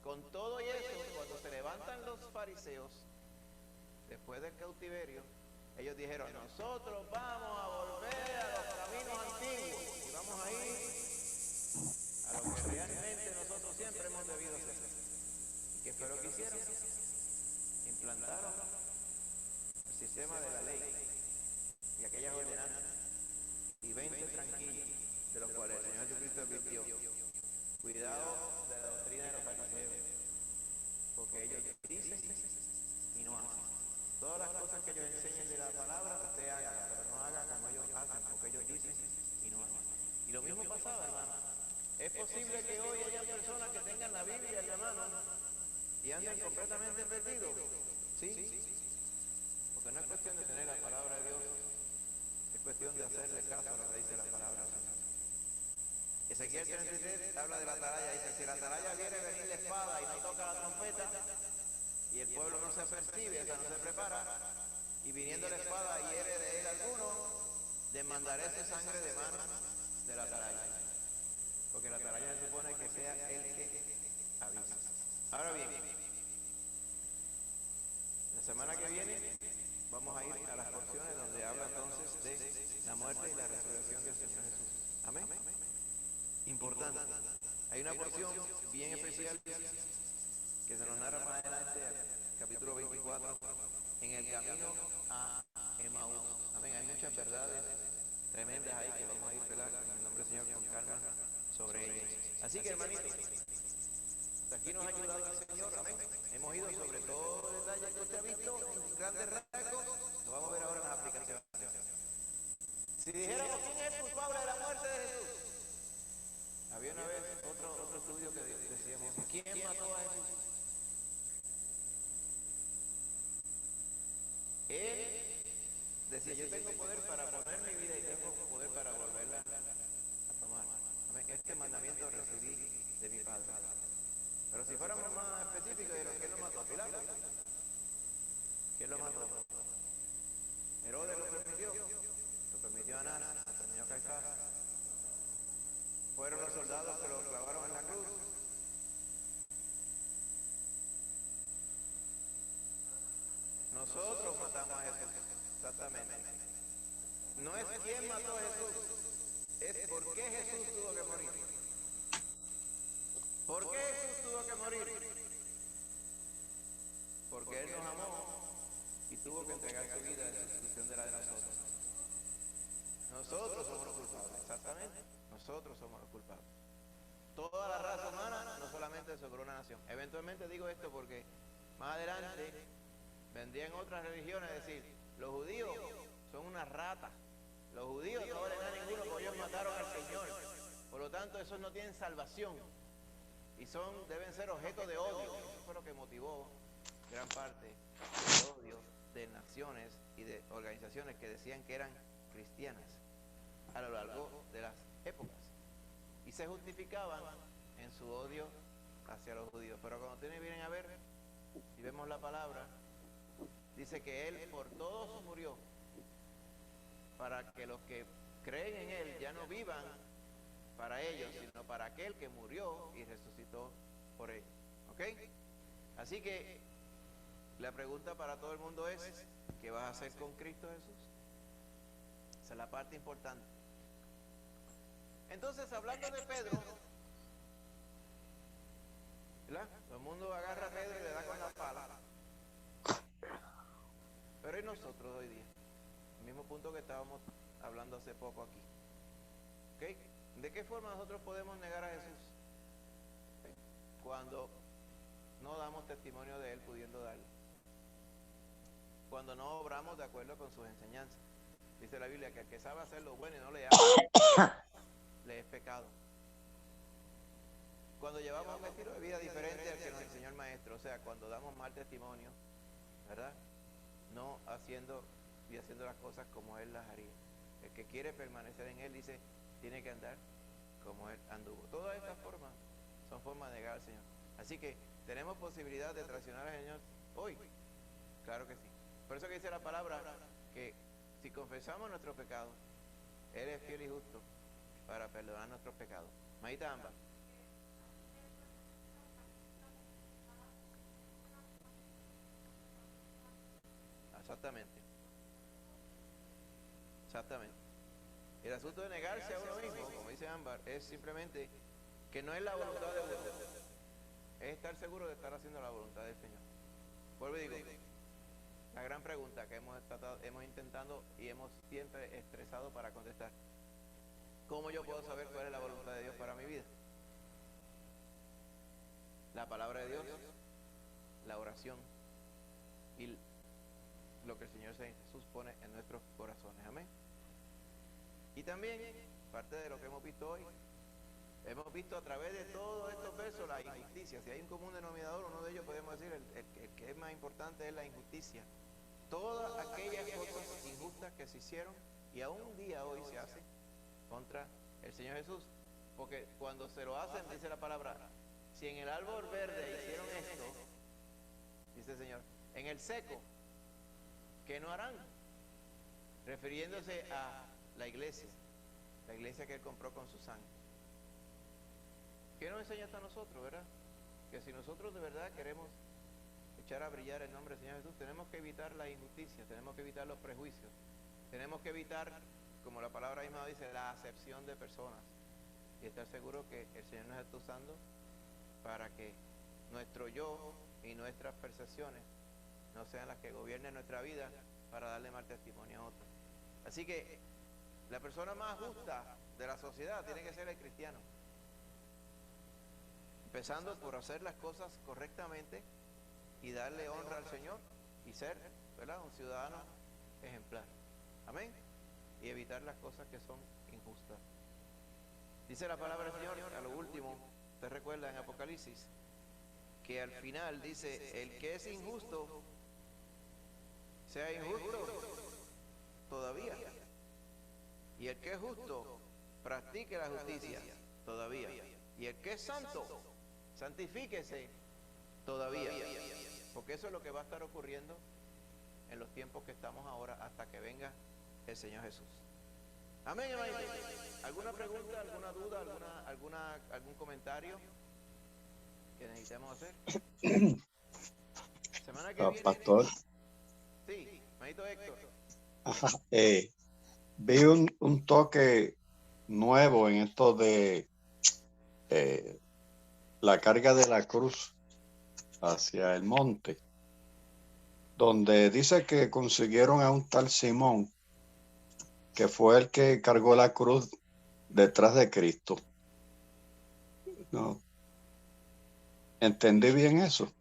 Con todo y eso, cuando se levantan los fariseos, después del cautiverio, ellos dijeron, nosotros vamos a volver a los caminos antiguos y vamos a ir a lo que realmente nosotros siempre hemos debido hacer. ¿Y qué fue lo que hicieron? Implantaron el sistema de la ley y aquellas ordenanzas y 20 tranquillos, de los cuales el Señor Jesucristo advirtió, cuidado de la doctrina de los fariseos, porque ellos dicen y no hacen. Todas las cosas que ellos enseñan de la palabra, usted haga, pero no haga como ellos hacen, porque ellos dicen y no hacen. Y lo mismo pasaba, hermano. Es posible que hoy haya personas que tengan la Biblia en la mano y anden completamente perdidos. ¿Sí? Porque no es cuestión de tener la palabra de Dios, es cuestión de hacerle caso a lo que dice la palabra del Señor. Ezequiel 33 habla de la atalaya, dice, si la atalaya viene a venir la espada y no toca la trompeta, y el pueblo no se apercibe, o sea, no se prepara, y viniendo la espada hiere de él alguno, demandaré esa sangre de mano de la atalaya. Porque la atalaya se supone que sea el que avisa. Ahora bien, la semana que viene vamos a ir a las porciones donde habla entonces de la muerte y la resurrección del Señor Jesús. Amén. Importante. Hay una porción bien especial que se nos narra más adelante, capítulo 24, en el camino a Emaús. Amén. Hay muchas verdades tremendas ahí que vamos a ir a pelar en el nombre del Señor con calma sobre ellas. Así que, hermanitos, hasta aquí nos ha ayudado el Señor. Amén. Hemos ido sobre todo el detalle que usted ha visto en grandes rasgos. Lo vamos a ver ahora en las aplicaciones. Si dijéramos quién es el culpable de la muerte de Jesús, había una vez otro estudio que decíamos, ¿quién mató a Jesús? Él decía, yo tengo poder para poner mi vida y tengo poder para volverla a tomar. Amén. Este mandamiento recibí de mi Padre. Pero si fuéramos más específicos, ¿quién lo mató? ¿Pilato? ¿Quién lo mató? ¿Herodes lo permitió? Lo permitió Anás, lo permitió Caifás. Fueron los soldados que lo clavaron en la cruz. Nosotros matamos a Jesús, exactamente. No es quién mató a Jesús, es por qué Jesús tuvo que morir. ¿Por qué Jesús tuvo que morir? Porque Él nos amó y tuvo que entregar su vida en sustitución de la de nosotros. Nosotros somos los culpables, exactamente. Nosotros somos los culpables. Toda la raza humana, no solamente sobre una nación. Eventualmente digo esto porque más adelante vendrían otras religiones a decir, los judíos son unas ratas. Los judíos no valen a ninguno porque ellos mataron al Señor. Por lo tanto, esos no tienen salvación. Y deben ser objeto de odio. Eso fue lo que motivó gran parte del odio de naciones y de organizaciones que decían que eran cristianas a lo largo de las épocas. Y se justificaban en su odio hacia los judíos. Pero cuando ustedes vienen a ver, y vemos la palabra, dice que Él por todos murió, para que los que creen en Él ya no vivan para ellos, sino para aquel que murió y resucitó por ellos. ¿Ok? Así que la pregunta para todo el mundo es, ¿qué vas a hacer con Cristo Jesús? Esa es la parte importante. Entonces, hablando de Pedro, ¿verdad? Todo el mundo agarra a Pedro y le da con la pala. Pero ¿y nosotros hoy día? El mismo punto que estábamos hablando hace poco aquí. ¿Ok? ¿De qué forma nosotros podemos negar a Jesús? ¿Okay? Cuando no damos testimonio de Él pudiendo darle. Cuando no obramos de acuerdo con sus enseñanzas. Dice la Biblia que el que sabe hacer lo bueno y no le hace, le es pecado. Cuando llevamos un estilo de vida diferente al que nos enseñó el Maestro, o sea, cuando damos mal testimonio, ¿verdad? No haciendo las cosas como Él las haría. El que quiere permanecer en Él, dice, tiene que andar como Él anduvo. Todas estas formas son formas de negar al Señor. Así que, ¿tenemos posibilidad de traicionar al Señor hoy? Claro que sí. Por eso que dice la palabra que si confesamos nuestros pecados, Él es fiel y justo para perdonar nuestros pecados. Maíta Amba. Exactamente. Exactamente. El asunto de negarse a uno mismo, como dice Ámbar, es simplemente que no es la voluntad de uno, es estar seguro de estar haciendo la voluntad del Señor. Vuelvo y digo, la gran pregunta que hemos intentado y hemos siempre estresado para contestar: ¿cómo yo puedo saber cuál es la voluntad de Dios para mi vida? La palabra de Dios, la oración y lo que el Señor Jesús pone en nuestros corazones. Amén. Y también, parte de lo que hemos visto hoy, hemos visto a través de todos estos versos la injusticia. Si hay un común denominador, uno de ellos podemos decir, el que es más importante es la injusticia. Todas aquellas cosas injustas que se hicieron y aún un día hoy se hace contra el Señor Jesús. Porque cuando se lo hacen, dice la palabra, si en el árbol verde hicieron esto, dice el Señor, en el seco, ¿qué no harán? Refiriéndose a la iglesia que Él compró con su sangre. ¿Qué nos enseña esto a nosotros, verdad? Que si nosotros de verdad queremos echar a brillar el nombre del Señor Jesús, tenemos que evitar la injusticia, tenemos que evitar los prejuicios, tenemos que evitar, como la palabra misma dice, la acepción de personas, y estar seguro que el Señor nos está usando para que nuestro yo y nuestras percepciones no sean las que gobiernen nuestra vida para darle mal testimonio a otros. Así que la persona más justa de la sociedad tiene que ser el cristiano, empezando por hacer las cosas correctamente y darle honra al Señor y ser, ¿verdad?, un ciudadano ejemplar. Amén. y evitar las cosas que son injustas. Dice la palabra del Señor, a lo último, usted recuerda en Apocalipsis, que al final dice, el que es injusto, sea injusto todavía. Y el que es justo, practique la justicia todavía. Y el que es santo, santifíquese todavía. Porque eso es lo que va a estar ocurriendo en los tiempos que estamos ahora hasta que venga el Señor Jesús. Amén, hermano. ¿Alguna pregunta, alguna duda, algún comentario que necesitemos hacer? Semana que viene. Pastor, Sí, manito Héctor. vi un toque nuevo en esto de la carga de la cruz hacia el monte, donde dice que consiguieron a un tal Simón, que fue el que cargó la cruz detrás de Cristo. ¿No? ¿Entendí bien eso?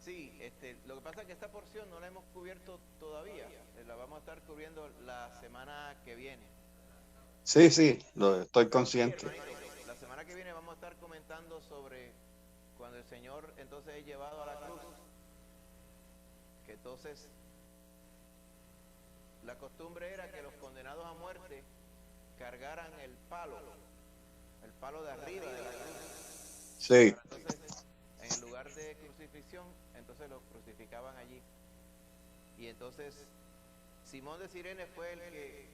Sí, lo que pasa es que esta porción no la hemos cubierto todavía, la vamos a estar cubriendo la semana que viene. Sí, lo estoy consciente. La semana que viene vamos a estar comentando sobre cuando el Señor entonces es llevado a la cruz, que entonces la costumbre era que los condenados a muerte cargaran el palo de arriba de la cruz. Sí. Entonces, en el lugar de crucifixión, entonces los crucificaban allí. Y entonces Simón de Cirene fue el que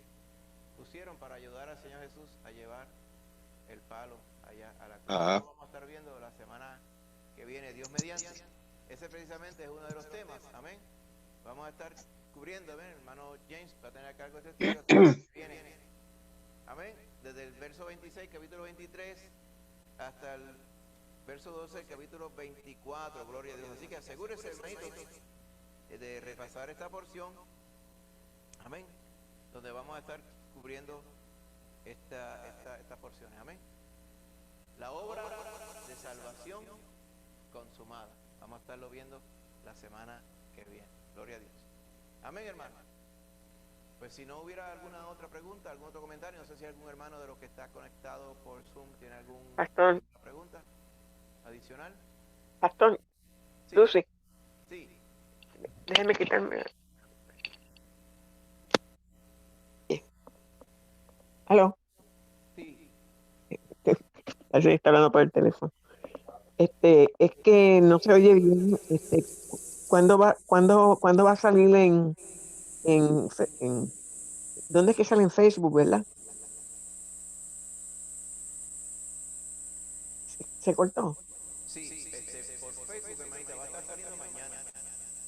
pusieron para ayudar al Señor Jesús a llevar el palo allá a la cruz. Lo vamos a estar viendo la semana que viene, Dios mediante. Ese precisamente es uno de los temas, amén. Vamos a estar cubriendo, amén. Hermano James va a tener a cargo de este estudio que viene, amén, desde el verso 26, capítulo 23, hasta el verso 12, capítulo 24, gloria a Dios. Así que asegúrese, hermanito, de repasar esta porción, amén, donde vamos a estar cubriendo estas porciones, amén. La obra de salvación consumada. Vamos a estarlo viendo la semana que viene. Gloria a Dios. Amén, hermano. Pues si no hubiera alguna otra pregunta, algún otro comentario, no sé si algún hermano de los que está conectado por Zoom tiene alguna pregunta adicional. Pastor, Sí. Lucy, Sí. déjeme quitarme. ¿Aló? Sí. Así está hablando por el teléfono. Es que no se oye bien. ¿Cuándo va a salir en ¿dónde es que sale en Facebook, verdad? ¿Se cortó? Sí, por Facebook, hermanita, va a estar saliendo mañana.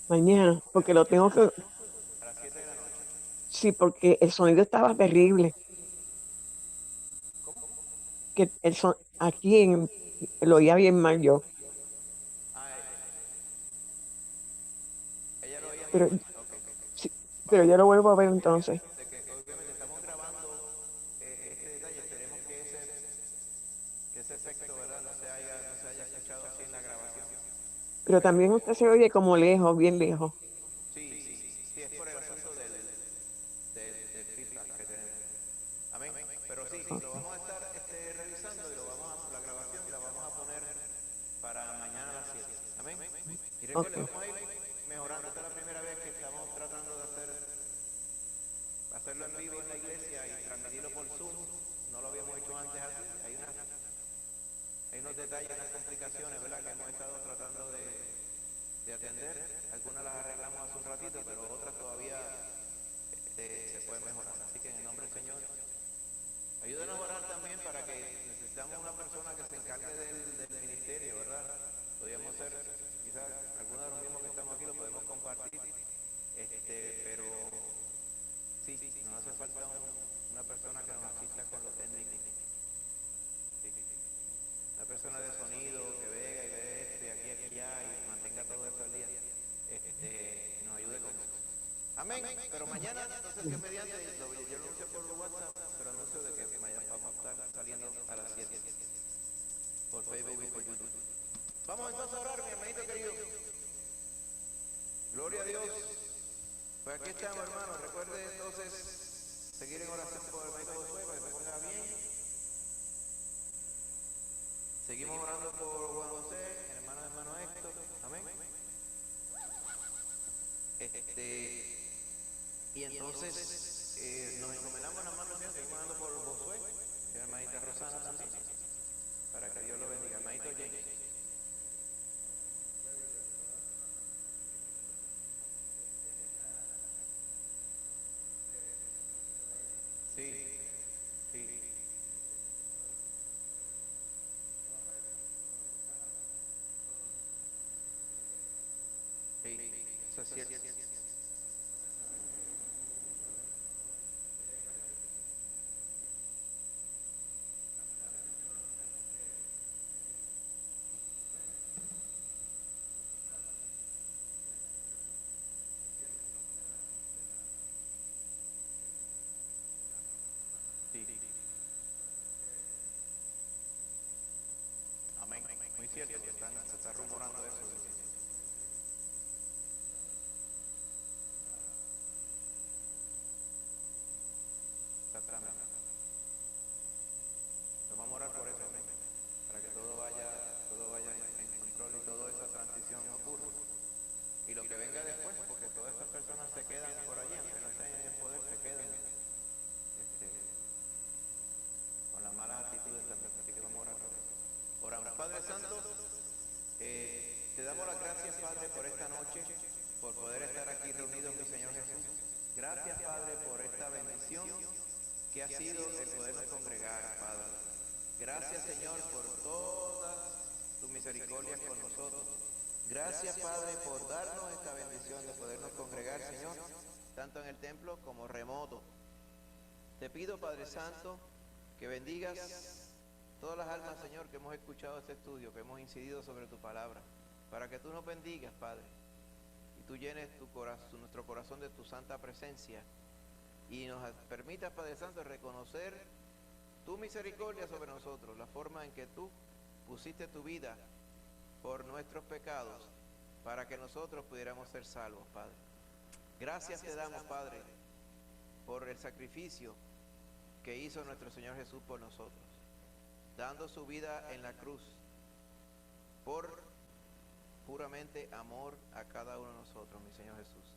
Mañana, porque lo tengo que... A las 7 de la noche. Sí, porque el sonido estaba terrible. ¿Cómo? Que aquí lo oía bien mal yo. Ella lo oía Pero, mal. sí, pero yo lo vuelvo a ver entonces. De que obviamente estamos grabando este detalle, esperemos que ese efecto, ¿verdad?, no se haya escuchado así en la grabación. Pero también usted se oye como lejos, bien lejos. Sí, es por el asunto del feedback que tenemos. Amén. Pero sí, lo vamos a estar revisando y la grabación la vamos a poner para mañana a las 7. Amén. Y recuerden, vamos a ir mejorando. Esta es la primera vez que estamos tratando de hacerlo en vivo en la iglesia y transmitirlo por Zoom. No lo habíamos hecho antes así. Hay unos detalles, unas complicaciones, ¿verdad?, que hemos estado tratando de atender. Algunas las arreglamos hace un ratito, pero otras todavía se pueden mejorar. Así que en el nombre del Señor, ayúdenos a orar también para que necesitamos una persona que se encargue del ministerio, ¿verdad? Podríamos ser, quizás, algunos de los mismos que estamos aquí lo podemos compartir, pero sí, nos hace falta una persona que nos asista con lo técnico. Una persona de sonido que vea y ve aquí y allá y mantenga todo eso al día, nos ayude con eso. Amén. Pero mañana, entonces, Dios mediante, yo lo anuncio por WhatsApp, pero anuncio de que mañana vamos a estar saliendo a las 7 por Facebook y por YouTube. Vamos entonces a orar, mi hermanito querido. Gloria a Dios. Pues aquí estamos, hermanos. Recuerde entonces seguir Y entonces nos encomendamos en las manos del Señor, seguimos orando por Josué, y la hermanita Rosana también, para que Dios lo bendiga. Hermanito James. Sí, sí. Sí, eso es cierto. Sí. Amén. Muy cierto, se está rumorando eso. Exactamente. Pero vamos a orar por eso, amén, para que todo vaya en control y toda esa transición ocurra. Y lo que venga después, porque todas estas personas se quedan por allí, aunque no estén en el poder, se quedan con las malas actitudes también. Así que vamos a orar por eso. Oramos. Padre Santo, te damos las gracias, Padre, por esta noche, por poder estar aquí reunidos, mi Señor Jesús. Gracias, Padre, por esta bendición que ha sido el podernos congregar, Padre. Gracias, Señor, por todas tus misericordias con nosotros. Gracias, Padre, por darnos esta bendición de podernos congregar, Señor, tanto en el templo como remoto. Te pido, Padre Santo, que bendigas todas las almas, Señor, que hemos escuchado este estudio, que hemos incidido sobre tu palabra, para que tú nos bendigas, Padre, y tú llenes nuestro corazón de tu santa presencia, y nos permitas, Padre Santo, reconocer tu misericordia sobre nosotros, la forma en que tú pusiste tu vida por nuestros pecados, para que nosotros pudiéramos ser salvos, Padre. Gracias te damos, Padre, por el sacrificio que hizo nuestro Señor Jesús por nosotros, dando su vida en la cruz, por puramente amor a cada uno de nosotros, mi Señor Jesús.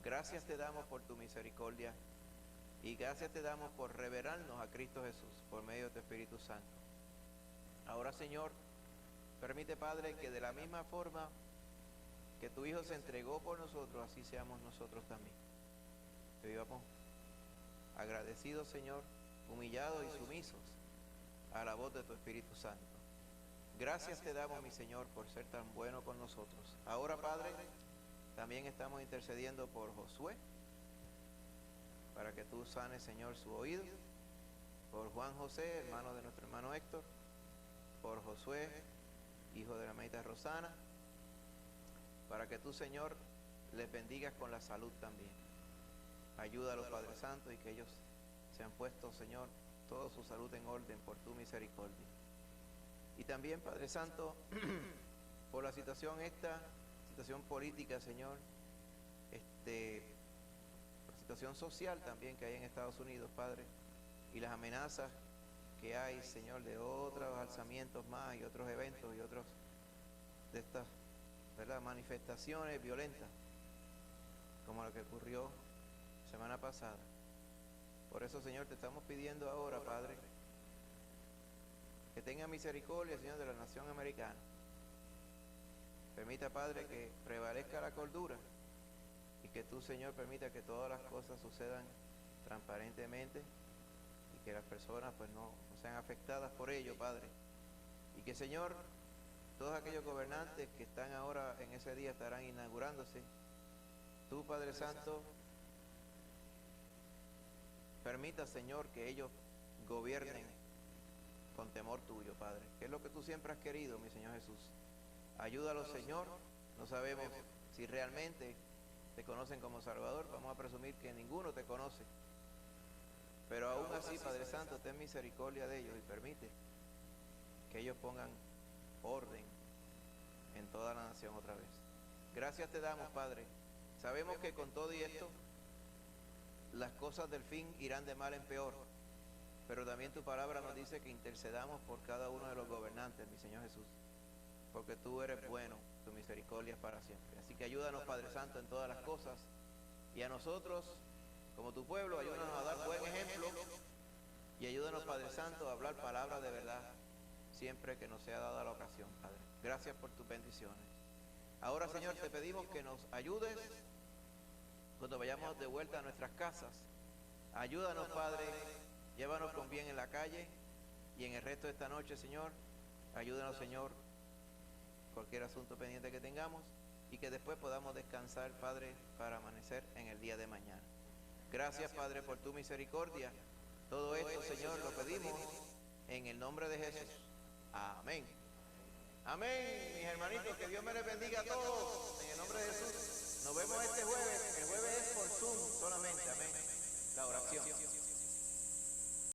Gracias te damos por tu misericordia y gracias te damos por revelarnos a Cristo Jesús por medio de tu Espíritu Santo. Ahora, Señor, permite, Padre, que de la misma forma que tu Hijo se entregó por nosotros, así seamos nosotros también. Que vivamos agradecidos, Señor, humillados y sumisos a la voz de tu Espíritu Santo. Gracias te damos, mi Señor, por ser tan bueno con nosotros. Ahora, Padre, también estamos intercediendo por Josué, para que tú sanes, Señor, su oído, por Juan José, hermano de nuestro hermano Héctor, por Josué, hijo de la hermanita Rosana, para que tú, Señor, les bendigas con la salud también. Ayúdalos, Padre Santo, y que ellos se han puesto, Señor, toda su salud en orden por tu misericordia. Y también, Padre Santo, por la situación política, Señor, por la situación social también que hay en Estados Unidos, Padre, y las amenazas que hay, Señor, de otros alzamientos más y otros eventos y otros de estas, ¿verdad?, manifestaciones violentas, como lo que ocurrió semana pasada. Por eso, Señor, te estamos pidiendo ahora, Padre, que tenga misericordia, Señor, de la nación americana. Permita, Padre, que prevalezca la cordura y que tú, Señor, permita que todas las cosas sucedan transparentemente y que las personas pues no sean afectadas por ello, Padre. Y que, Señor, todos aquellos gobernantes que están ahora en ese día estarán inaugurándose, tú, Padre Santo, permita, Señor, que ellos gobiernen con temor tuyo, Padre, que es lo que tú siempre has querido, mi Señor Jesús. Ayúdalos, Señor. No sabemos si realmente te conocen como Salvador, vamos a presumir que ninguno te conoce, pero aún así, Padre Santo, ten misericordia de ellos y permite que ellos pongan orden en toda la nación otra vez. Gracias te damos, Padre. Sabemos que con todo y esto las cosas del fin irán de mal en peor, pero también tu palabra nos dice que intercedamos por cada uno de los gobernantes, mi Señor Jesús, porque tú eres bueno, tu misericordia es para siempre. Así que ayúdanos, Padre Santo, en todas las cosas Y a nosotros, como tu pueblo, ayúdanos a dar buen ejemplo y ayúdanos, Padre Santo, a hablar palabras de verdad siempre que nos sea dada la ocasión, Padre. Gracias por tus bendiciones. Ahora, Señor, te pedimos que nos ayudes cuando vayamos de vuelta a nuestras casas. Ayúdanos, Padre, llévanos con bien en la calle y en el resto de esta noche, Señor. Ayúdanos, Señor, cualquier asunto pendiente que tengamos y que después podamos descansar, Padre, para amanecer en el día de mañana. Gracias, Padre, por tu misericordia. Todo esto, Señor, lo pedimos en el nombre de Jesús. Amén. Amén, mis hermanitos, que Dios me les bendiga a todos en el nombre de Jesús. Nos vemos este jueves. El jueves es por Zoom solamente. Amén. La oración.